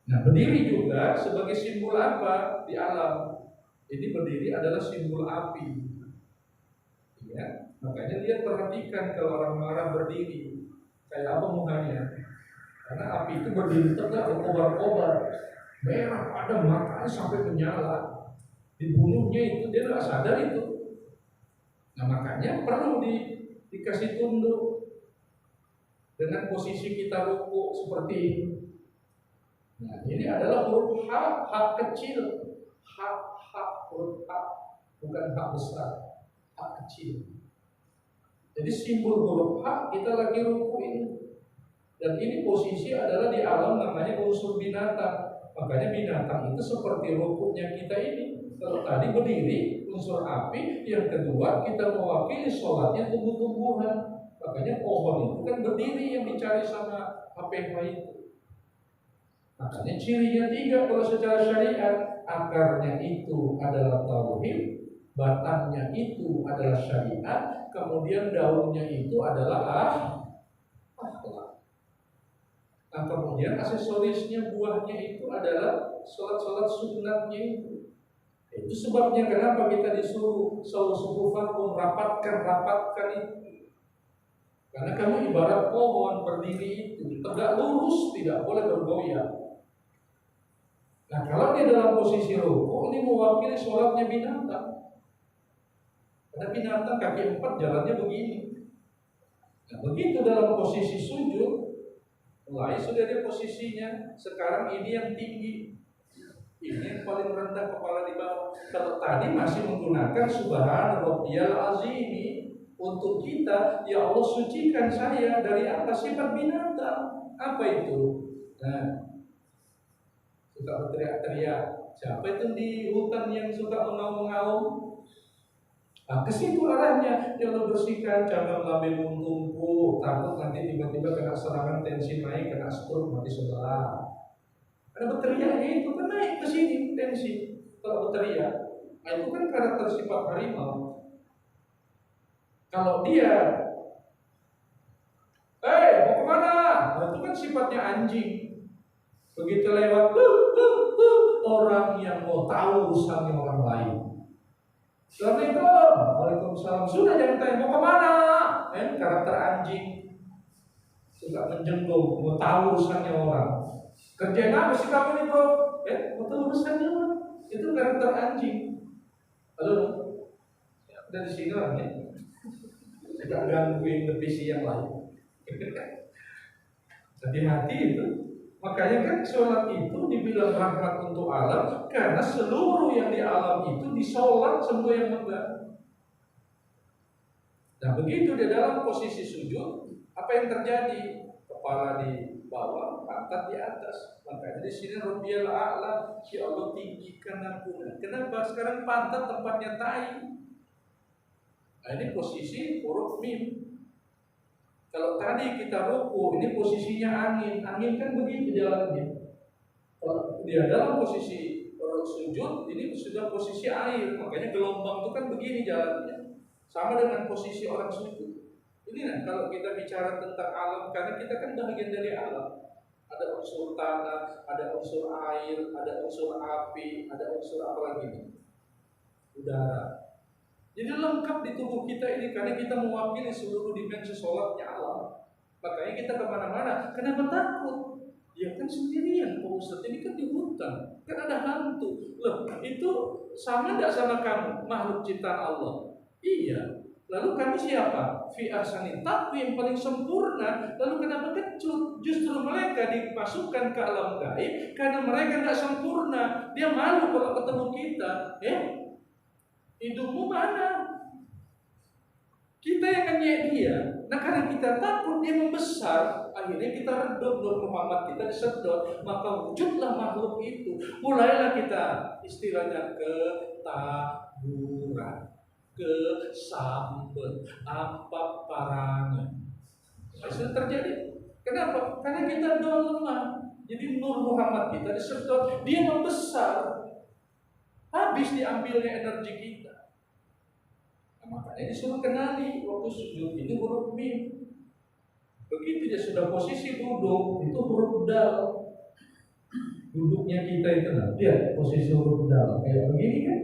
Nah, berdiri juga sebagai simbol apa di alam. Ini berdiri adalah simbol api. Ya, makanya dia perhatikan kalau orang marah berdiri, kayak apa mukanya. Karena api itu berdiri tegak, berkobar-kobar, merah padam, matanya sampai menyala. Dibunuhnya itu dia nggak sadar itu. Nah, makanya perlu dikasih tunduk dengan posisi kita ruku seperti ini. Nah, ini adalah huruf H kecil, huruf H, bukan H besar, H kecil. Jadi simbol huruf H kita lagi ruku ini. Dan ini posisi adalah di alam namanya unsur binatang. Makanya binatang itu seperti rukunya kita ini. Kalau tadi berdiri unsur api, yang kedua kita mewakili sholatnya tumbuh-tumbuhan. Makanya pohon itu kan berdiri yang dicari sama APH itu. Makanya cirinya 3 kalau secara syariat. Akarnya itu adalah tauhid, batangnya itu adalah syariat, kemudian daunnya itu adalah akhlak. Nah, kemudian aksesorisnya, buahnya itu adalah sholat-sholat sunatnya itu. Itu sebabnya kenapa kita disuruh sawsufufakum, rapatkan itu. Karena kamu ibarat pohon berdiri itu tegak lurus, tidak boleh bergoyang. Nah, kalau dia dalam posisi ruku, ini mewakili sholatnya binatang. Karena binatang kaki 4 jalannya begini. Nah, begitu dalam posisi sujud, mulai sudah ada posisinya. Sekarang ini yang tinggi, ini yang paling rendah, kepala di bawah. Kalau tadi masih menggunakan Subhana Rabbiyal Azim untuk kita, ya Allah sucikan saya dari apa? Sifat binatang. Apa itu? Nah, suka berteriak-teriak. Siapa itu di hutan yang suka mengaum-ngaum? Nah, ke situ arahnya. Ya Allah bersihkan, jangan lambungmu tumpul, takut nanti tiba-tiba kena serangan tensi naik, kena stroke, mati sebelah. Karena berteriaknya itu kan naik ke sini tensi. Kalau berteriak, nah itu kan karakter sifat harimau. Kalau dia, mau kemana? Nah, itu kan sifatnya anjing. Begitu lewat, orang yang mau tahu urusannya orang lain. Assalamualaikum, waalaikumsalam. Sudah jangan tanya mau kemana? Karakter anjing suka menjenguk, mau tahu urusannya orang. Kerjaan apa sih kamu nih bro? Mau tahu urusannya orang. Itu karakter anjing. Halo, dari sini orangnya. Tidak gangguin divisi yang lain. Hati-hati itu. Makanya kan sholat itu dibilang rahmat untuk alam karena seluruh yang di alam itu disolat semua yang megang. Nah begitu di dalam posisi sujud, apa yang terjadi? Kepala di bawah, pantat di atas. Makanya di sini Rabbiyal A'la, ya Allah tinggikan aku. Kenapa? Sekarang pantat tempatnya tai. Nah ini posisi huruf mim. Kalau tadi kita ruku, ini posisinya angin. Angin kan begitu jalannya. Kalau dia dalam posisi sujud, ini sudah posisi air. Makanya gelombang itu kan begini jalannya. Sama dengan posisi orang sujud. Ini nah, kalau kita bicara tentang alam, karena kita kan bagian dari alam. Ada unsur tanah, ada unsur air, ada unsur api, ada unsur apa lagi nih? Udara. Jadi lengkap di tubuh kita ini karena kita mewakili seluruh dimensi sholatnya alam. Makanya kita kemana-mana. Kenapa takut? Ya kan sendirian, Pak Ustadz. Ini kan di hutan, kan ada hantu. Loh, itu sama tidak sama kamu, makhluk ciptaan Allah? Iya. Lalu kamu siapa? Fi ahsani taqwim, yang paling sempurna. Lalu kenapa kecut? Justru mereka dimasukkan ke alam gaib karena mereka nggak sempurna. Dia malu kalau ketemu kita. Hidupmu mana? Kita yang ngenyek dia. Nah karena kita takut dia membesar, akhirnya kita redam Nur Muhammad, kita disedot. Maka wujudlah makhluk itu. Mulailah kita istilahnya ketaburan, kesambet, apa parangan. Itu terjadi. Kenapa? Karena kita lemah. Jadi Nur Muhammad kita disedot, dia membesar. Habis diambilnya energi kita. Nah, makanya disuruh kenali waktu sujud ini huruf mim. Begitu dia sudah posisi duduk, itu huruf dal. Duduknya kita itu lihat posisi huruf dal kayak begini kan?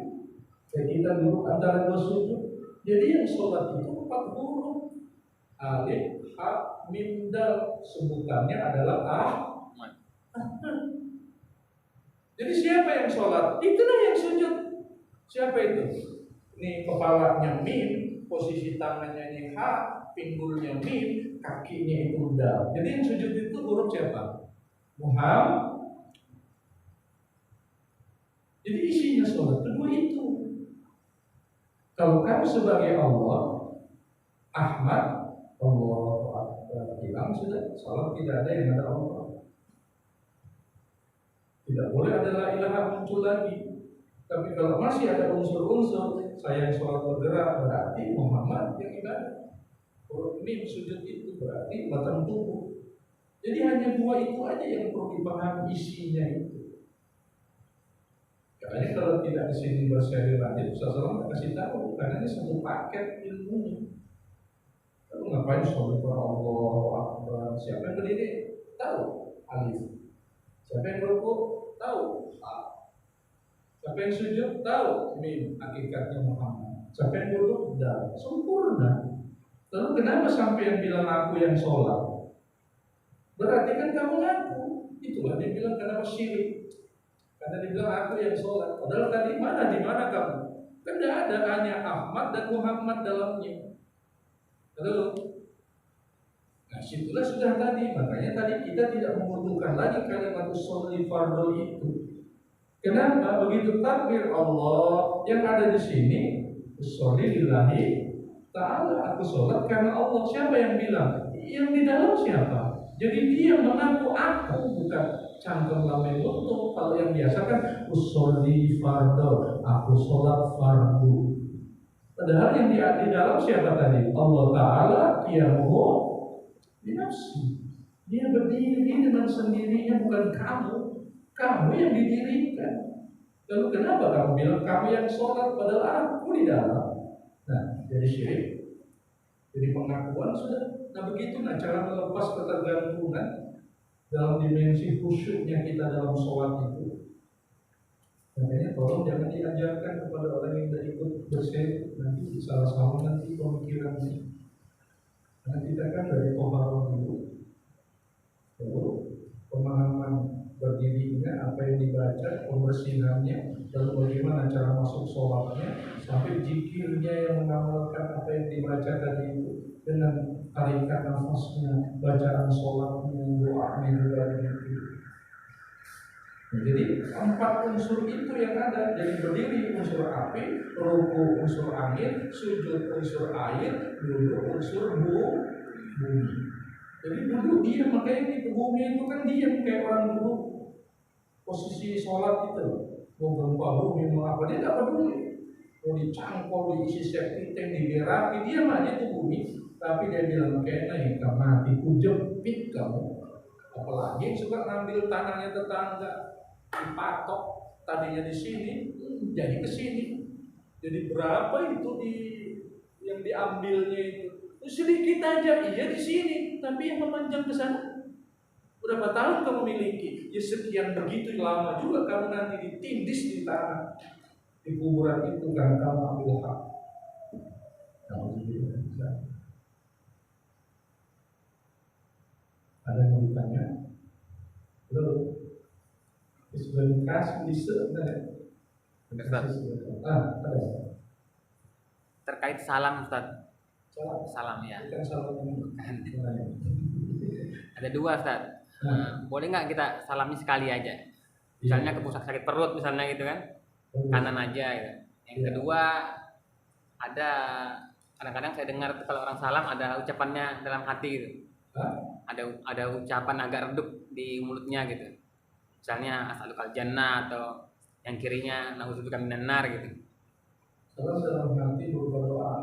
Kayak kita duduk antara dua sujud. Jadi yang sholat itu 4 huruf. Alif, ha, mim, dal. Sebutannya adalah ahmad. Jadi siapa yang sholat? Itulah yang sujud. Siapa itu? Ini kepalanya mim, posisi tangannya ini ha, pinggulnya mim, kakinya itu dal. Jadi yang sujud itu huruf siapa? Muhammad. Jadi isinya sholat kedua itu. Kalau kamu sebagai Allah, Ahmad, Allah bilang sudah, sholat tidak ada yang ada Allah. Tidak boleh ada la ilaha muncul lagi. Tapi kalau masih ada unsur-unsur saya yang sholat bergerak, berarti Muhammad yang ibadah. Huruf mim sujud itu berarti batang tubuh. Jadi hanya 2 itu aja yang perlu dipahami isinya itu. Makanya kalau tidak di sini berseri lanjut, Rasulullah kasih tahu karena ini satu paket ilmunya. Lalu ngapain sholat Allah Akbar? Siapa yang berdiri? Tahu alif. Siapa yang berukuk? Tahu. Siapa yang sujud? Tahu. Mim, hakikatnya Muhammad. Siapa yang duduk? Dal. Sempurna. Lalu kenapa sampai yang bilang aku yang sholat? Berarti kan kamu ngaku. Itulah dia bilang kenapa syirik. Karena dia bilang aku yang sholat. Padahal tadi di mana kamu? Kan tidak ada, hanya Ahmad dan Muhammad dalamnya. Lalu nah situlah sudah tadi. Makanya tadi kita tidak membutuhkan lagi kalimat sholli fardhu itu. Kenapa? Begitu takbir Allah yang ada di sini, sholli lillahi ta'ala, aku sholat karena Allah. Siapa yang bilang? Yang di dalam siapa? Jadi dia mengaku aku, bukan cangkem lambe untuk. Kalau yang biasa kan sholli fardhu, aku sholat fardu. Padahal yang di dalam siapa tadi? Allah Ta'ala, qiyamuhu binafsi. Dia berdiri dengan sendirinya, bukan kamu. Kamu yang didirikan. Lalu kenapa kamu bilang kamu yang sholat padahal aku di dalam? Nah, jadi syirik. Jadi pengakuan sudah. Nah begitu cara melepas ketergantungan dalam dimensi khusyuknya kita dalam sholat itu. Makanya tolong jangan diajarkan kepada orang yang tidak ikut bersyariat, nanti salah nanti pemikirannya. Karena kita kan dari pemahaman dulu, lalu pemahaman berdirinya, apa yang dibaca, pembersihannya, lalu bagaimana cara masuk sholatnya, sampai zikirnya yang mengamalkan apa yang dibaca tadi itu dengan tarikan nafasnya, bacaan sholatnya, doanya juga begitu. Jadi 4 unsur itu yang ada. Jadi berdiri unsur api, ruku unsur angin, sujud unsur air, duduk unsur bumi. Jadi duduk diam, makanya di bumi itu kan diam kayak orang duduk posisi sholat itu. Mau gempa bumi mau apa dia tidak peduli. Mau dicangkol, diisi septic tank, diberapi, diam aja itu bumi. Tapi dia bilang kayaknya kamu mati, kujepit kamu. Apalagi suka ngambil tanahnya tetangga, dipatok tadinya di sini jadi ke sini. Jadi berapa itu yang diambilnya itu? Sedikit aja, iya di sini, tapi yang memanjang ke sana. Berapa tahun kamu miliki? Ya sekian begitu lama juga kamu nanti ditindis di tanah, di kuburan itu kan kamu ambil hak. Ada yang mau ditanya? Belum? Sudah dikasih di sana. Ada. Terkait salam, Ustaz. Salam ya. Ada 2, Ustaz. Boleh nggak kita salami sekali aja? Misalnya ke pusat sakit perut misalnya gitu kan, kanan aja gitu. Yang kedua, ada kadang-kadang saya dengar tuh kalau orang salam ada ucapannya dalam hati gitu. Ada ucapan agak redup di mulutnya gitu. Misalnya as'alukal jannah atau yang kirinya na'udzubika minan nar gitu. Salam dalam hati berupa doa.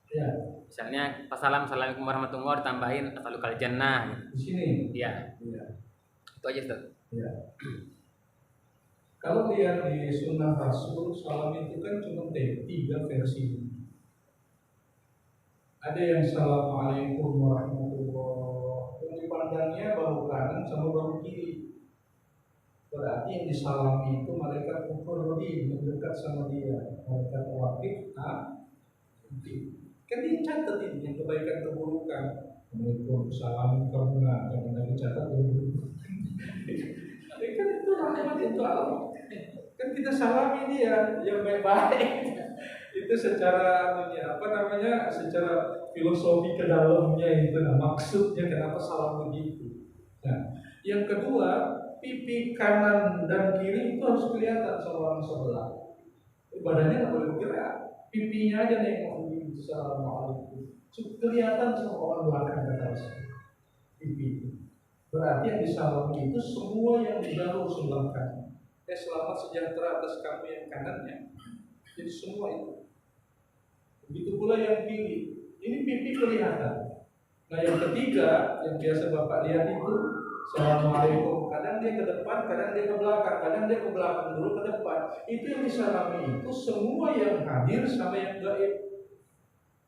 Ya. Misalnya pas salam assalamualaikum warahmatullahi wabarakatuh ditambahin as'alukal jannah gitu. Di sini. Iya. Itu aja, Ustaz. Ya. Kalau lihat di sunnah Rasul, salam itu kan cuma 3 versi. Ada yang assalamualaikum warahmatullahi wabarakatuh, yang dipandangnya bahu kanan sama bahu kiri. Berarti yang disalami itu malaikat muqarrabin yang dekat sama dia, malaikat waqif. Kan dicatat ini yang kebaikan keburukan. Waalaikumsalam karena jangan lagi catat dulu. Kan itu rahmat itu Allah. Kan kita salami dia yang baik-baik. Itu secara secara filosofi ke dalamnya itu, maksudnya kenapa salam begitu. Nah, yang kedua, pipi kanan dan kiri itu harus kelihatan sama orang sebelah. Badannya nggak boleh bergerak, pipinya aja nengok di assalamualaikum. Kelihatan sama orang belakang ke atas pipi. Berarti yang disalami itu semua yang di jalur sebelah kanan. Selamat sejahtera atas kamu yang kanannya. Jadi semua itu. Begitu pula yang kiri. Ini pipi kelihatan. Nah yang ketiga yang biasa Bapak lihat itu assalamualaikum. Kadang dia ke depan, kadang dia ke belakang, kadang dia ke belakang dulu ke depan. Itu yang disalami itu semua yang hadir sama yang gaib.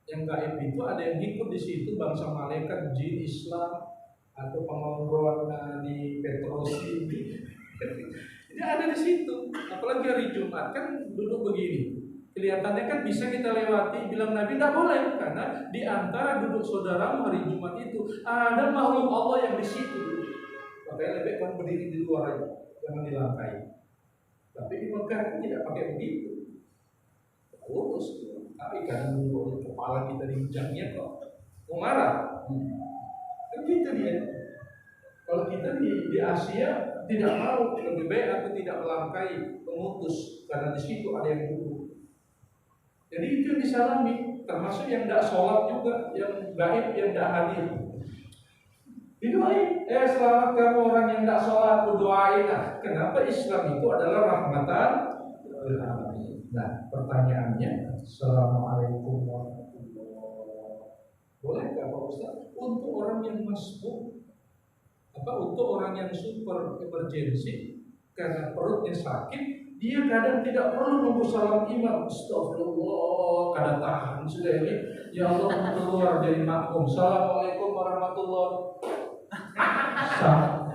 Yang gaib itu ada yang ikut di situ, bangsa malaikat, jin, Islam, atau pengobrol di Petrosi. Jadi ada di situ. Apalagi hari Jumat kan duduk begini. Kelihatannya kan bisa kita lewati, bilang Nabi tidak boleh karena di antara duduk saudaramu hari Jumat itu ada makhluk Allah yang di situ. Makanya lebih baik berdiri di luar aja, jangan di lantai. Tapi di Mekah tidak pakai begitu. Lurus, tapi kan kepala kita diinjaknya kok mau marah. Kan gitu dia. Kalau kita di Asia tidak mau, lebih baik aku tidak melangkai, memutus karena di situ ada yang duduk. Jadi itu yang disalami, termasuk yang tidak sholat juga, yang gaib, yang tidak hadir. Didoain, selamat kamu orang yang tidak sholat, berdoain. Nah, kenapa Islam itu adalah rahmatan lil alamin. Nah, pertanyaannya, assalamualaikum warahmatullahi wabarakatuh. Bolehkah Pak Ustaz untuk orang yang masbuk, untuk orang yang super emergency karena perutnya sakit? Dia kadang tidak perlu nunggu salam imam. Astagfirullah, kadang tahan sudah ini. Ya Allah, keluar dari makmum. Assalamualaikum warahmatullahi wabarakatuh.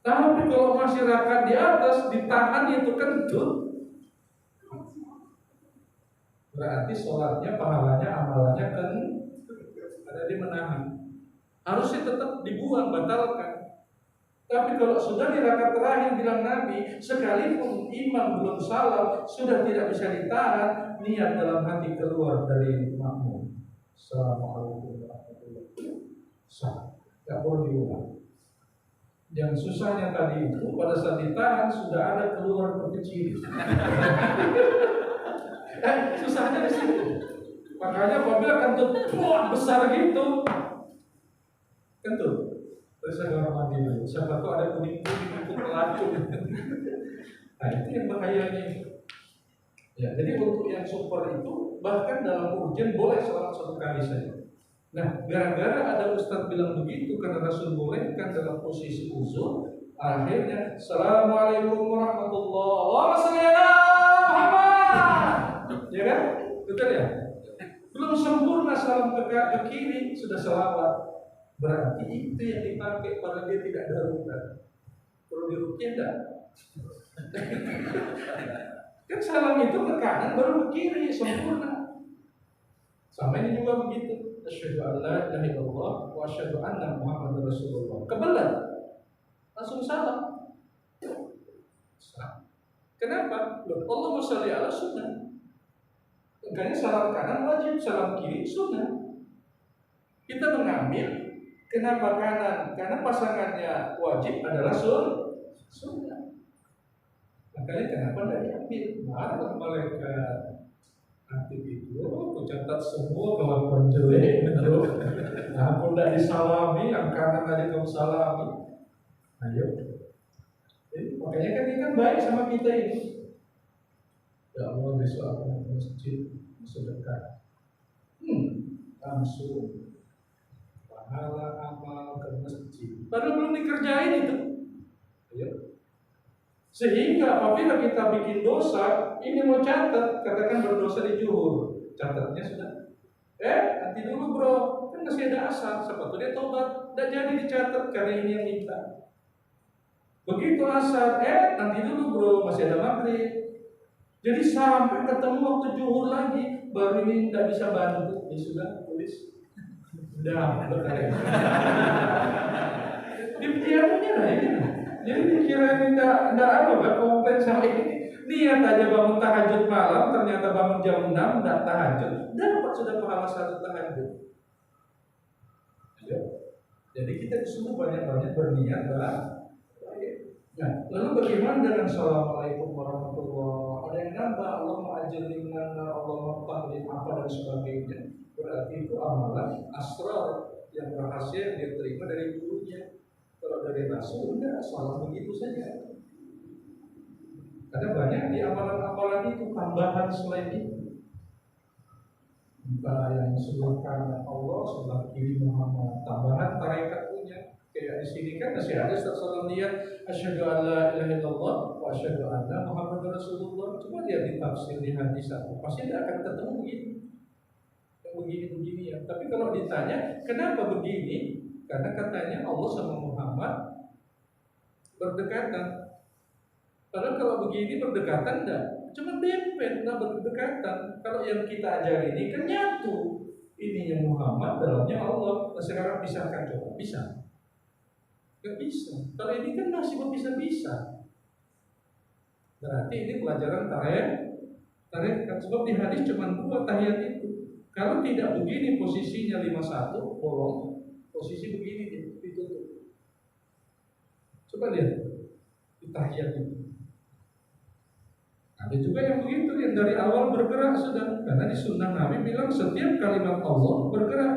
Tapi kalau masyarakat di atas ditahan itu kentut, berarti sholatnya, pahalanya, amalannya kan ada di menahan. Harusnya tetap dibuang, batalkan. Tapi kalau sudah di rakaat terakhir bilang Nabi, sekalipun imam belum salam, sudah tidak bisa ditahan, niat dalam hati keluar dari makmum. Assalamualaikum warahmatullahi wabarakatuh. Sah, tidak perlu diulang. Yang susahnya tadi itu pada saat ditahan sudah ada keluar kecil. Susahnya di situ. Makanya apabila kentut besar gitu, kentut. Terus saya mandi dulu. Siapa tahu ada kuning-kuning untuk pelacur. Nah itu yang bahayanya. Ya, jadi untuk yang super itu bahkan dalam urgen boleh sholat 1 kali saja. Nah, gara-gara ada Ustadz bilang begitu karena Rasul bolehkan dalam posisi uzur, akhirnya Assalamualaikum warahmatullahi wabarakatuh. Ya kan? Betul ya? Belum sempurna salam ke kiri sudah selawat. Berarti itu yang dipakai pada dia tidak darurat. Perlu dirukyah enggak? Kan salam itu ke kanan baru ke kiri sempurna. Sama ini juga begitu. Asyhadu an la ilaha illallah wa asyhadu anna Muhammadar Rasulullah. Kebelat. Langsung salam. Kenapa? Loh, Allahumma sholli ala sunnah. Makanya salam kanan wajib, salam kiri sunnah. Kita mengambil kenapa kanan? Karena pasangannya wajib adalah sunnah. Makanya kenapa tidak diambil? Marah malaikat. Nanti itu, aku catat semua kelakuan jelek, betul. Nah, aku tidak disalami, yang kanan aja kamu salami. Ayo. Jadi, makanya kan ini kan baik sama kita ini. Ya Allah, besok aku mau ke masjid, sedekah. Langsung pahala amal ke masjid. Padahal belum dikerjain itu. Ayo. Sehingga apabila kita bikin dosa, ini mau catat, katakan berdosa di zuhur, catatnya sudah. Nanti dulu bro, kan masih ada asar, siapa dia tobat, tidak jadi dicatat karena ini yang minta. Begitu asar, nanti dulu bro, masih ada maghrib. Jadi sampai ketemu waktu zuhur lagi, baru ini tidak bisa bantu, ya sudah tulis. Sudah, berkali. Dipiarannya lah ini. Jadi dikira ini tidak apa, komplain sama ini. Niat aja bangun tahajud malam, ternyata bangun jam 6 tidak tahajud, dapat sudah pahala 1 tahajud. Jadi kita disuruh banyak-banyak berniat lah. Nah, lalu bagaimana dengan Assalamualaikum warahmatullahi? Ada yang nambah Allah ma'ajirina, Allah ma'tahlim apa dan sebagainya. Berarti itu amalan asrar yang rahasia yang dia terima dari gurunya. Kalau dari Rasul enggak, salah begitu saja. Karena banyak di amalan-amalan itu tambahan selain itu. Entah yang sebelah kanan Allah, sebelah kiri Muhammad, tambahan tarekat punya. Kayak di sini kan masih ada Rasulullah niat asyhadu an la ilaha illallah wa asyhadu anna Muhammadar Rasulullah. Cuma lihat di tafsir di hadis satu, pasti tidak akan ketemu begini. Yang begini-begini ya. Tapi kalau ditanya, kenapa begini? Karena katanya Allah sama Muhammad berdekatan. Padahal kalau begini berdekatan enggak, cuma dempet, enggak berdekatan. Kalau yang kita ajari ini kan nyatu. Ininya Muhammad, dalamnya Allah. Nah sekarang pisahkan coba, bisa? Enggak bisa. Kalau ini kan masih bisa-bisa. Berarti ini pelajaran tarekat. Sebab di hadis cuma 2 tahiyat itu. Kalau tidak begini posisinya 51, bolong. Posisi begini ditutup. Coba lihat di tahiyat itu. Ada juga yang begitu, yang dari awal bergerak sudah. Karena di sunnah Nabi bilang setiap kalimat Allah bergerak.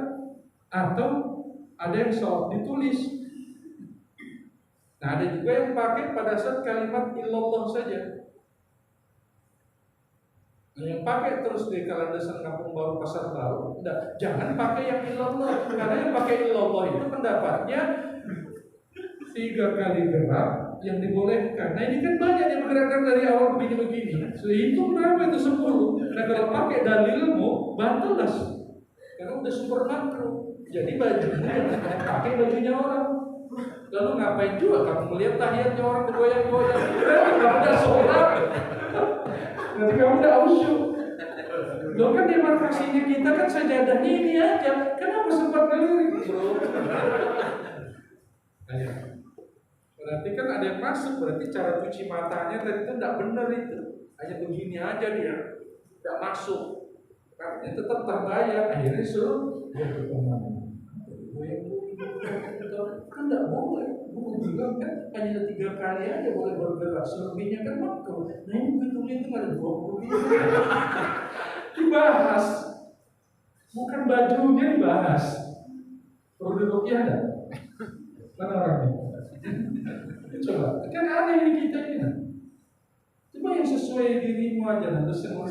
Atau ada yang ditulis. Nah ada juga yang pakai pada saat kalimat illallah saja. Yang pakai terus di Kalandesan Kampung Baru Pasar Baru, enggak, jangan pakai yang illallah. Karena yang pakai illallah itu pendapatnya 3 kali gerak yang dibolehkan. Nah ini kan banyak yang bergerakkan dari awal begini-begini. Sehitung berapa itu 10. Nah kalau pakai dalilmu batallah. Karena udah super makro. Jadi bajunya jangan pakai bajunya orang. Lalu ngapain juga kamu melihat tahiyatnya orang bergoyang-goyang? Kamu udah sholat. Nanti kamu udah ausyuk. Lo kan demarkasinya kita kan sajadahnya ini aja. Kenapa sempat ngelirik, bro? Ayo. Berarti kan ada yang masuk. Berarti cara cuci matanya tadi itu tidak benar itu. Hanya begini aja dia, tidak masuk. Karena tetap terbayar. Akhirnya suruh dia berteman. Kan tidak boleh. Gue bilang kan hanya 3 kali aja boleh bergerak. Selebihnya kan makruh. Nah ini begitu ada 20 dibahas. Bukan bajunya dibahas. Perlu duduknya ada. Mana orangnya? Coba. Kan aneh ini kita ini. Cuma yang sesuai dirimu aja. Nanti semua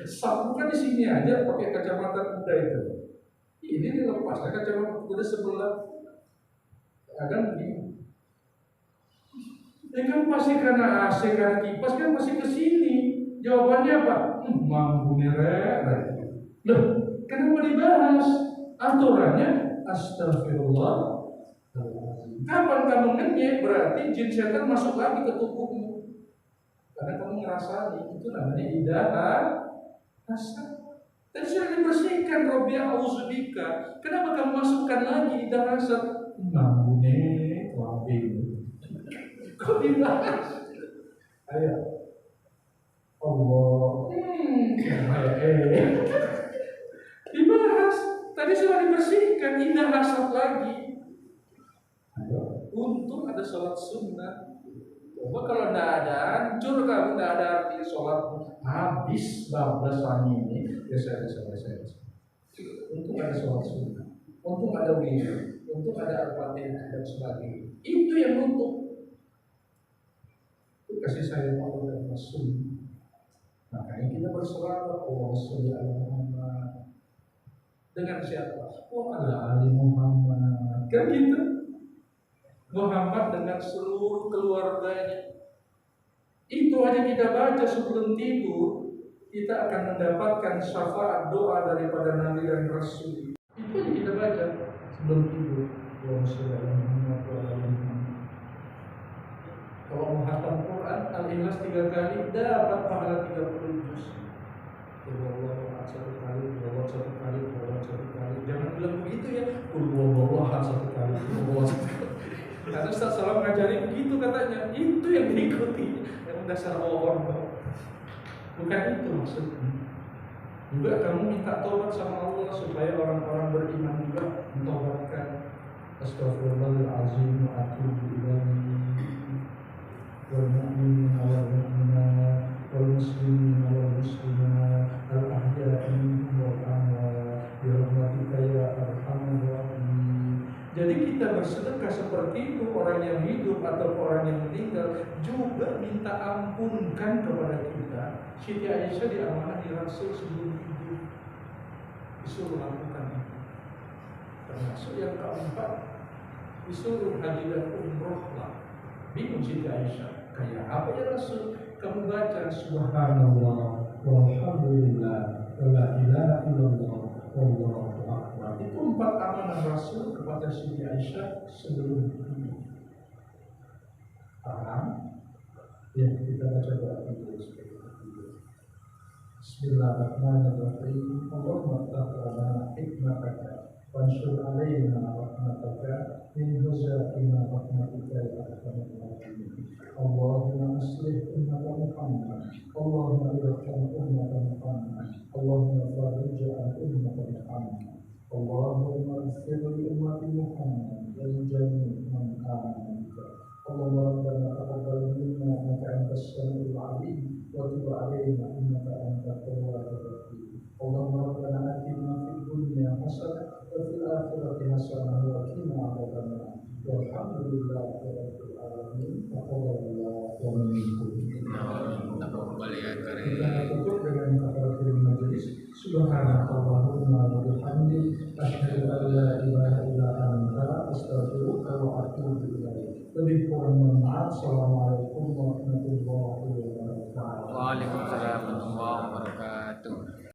sapu kan di sini aja pakai kacamata kuda itu. Ini dilepas kacamata kuda sebelah. Kadang begini. Kan pasti karena AC, karena kipas kan pasti ke sini. Jawabannya apa? Mampu nerek. Loh, kenapa dibahas? Aturannya astagfirullah. Kapan kamu ngenyek berarti jin setan masuk lagi ke tubuhmu. Karena kamu ngerasani, itu namanya idahan hasad. Dan sudah dibersihkan, Rabbi a'udzubika. Kenapa kamu masukkan lagi idahan hasad? Nambune wabing. Kok dibahas? Ayo. Allah. Dibahas. Tadi sudah dibersihkan, idahan hasad lagi. Ayo. Untung ada sholat sunnah. Coba kalau tidak ada, hancur kamu, tidak ada arti sholat habis bablas wangi ini. Ya saya. Untung ada sholat sunnah. Untung ada wudhu. Untung ada al-fatihah dan sebagainya. Itu yang untung. Itu kasih sayang Allah dan Rasul. Makanya kita berselawat Allah sholli ala Muhammad. Dengan siapa? Ala ali Muhammad. Kan gitu. Muhammad dengan seluruh keluarganya. Itu aja kita baca sebelum tidur, kita akan mendapatkan syafaat doa daripada Nabi dan Rasul. Itu aja kita baca sebelum tidur. Kalau mau khatam Quran, Al-Ikhlas 3 kali dapat pahala 30 juz. Allah 1 kali, Allah 1 kali, Allah 1 kali. Jangan bilang begitu ya. Allah 1 kali, Allah 1 kali. Karena Ustaz Salam ngajari begitu katanya. Itu yang diikuti. Yang dasar orang. Bukan itu maksudnya. Juga kamu minta taubat sama Allah supaya orang-orang beriman juga mentaubatkan. Astaghfirullahaladzim wa atubu ilaihi wal mu'minina wal mu'minat wal muslimina wal muslimat al ahya'i minhum wal amwat bi rahmatika ya arhamar rahimin. Jadi kita bersedekah seperti itu, orang yang hidup atau orang yang meninggal juga minta ampunkan kepada kita. Siti Aisyah diamanah di Rasul sebelum hidup, disuruh lakukan itu. Termasuk yang keempat, disuruh haji dan umroh lah. Bingung Siti Aisyah, kayak apa ya Rasul? Kamu baca Subhanallah walhamdulillah wa la ilaha illallah wallahu akbar. Itu 4 amanah Rasul kepada Siti Aisyah sebelum hidup. Paham? Ya, kita baca doa dulu seperti itu. Bismillahirrahmanirrahim. Allahumma taqabbal hikmataka wanshur alaina rahmataka min huzaina rahmatika ya arhamar rahimin. Allahumma aslih ummata Muhammad. Allahumma irham ummata Muhammad. Allahumma farij an ummata Muhammad. Allahumma ighfir li ummati Muhammad wa li jami' man amana bika. Allahumma rabbana taqabbal minna innaka antas samiul 'alim wa tub 'alaina innaka antat tawwabur rahim. Allahumma rabbana atina fid dunya hasanah wa fil akhirati hasanah wa qina adzabannar. Walhamdulillahi rabbil alamin. Taqabbalallahu minkum. Kita tutup dengan kafaratul majelis. Subhanallahumma wa bihamdihi asyhadu an la ilaha illa anta astaghfiruka wa atubu ilaik. Lebih kurang mohon maaf. Assalamualaikum warahmatullahi wabarakatuh. Waalaikumsalam warahmatullahi wabarakatuh.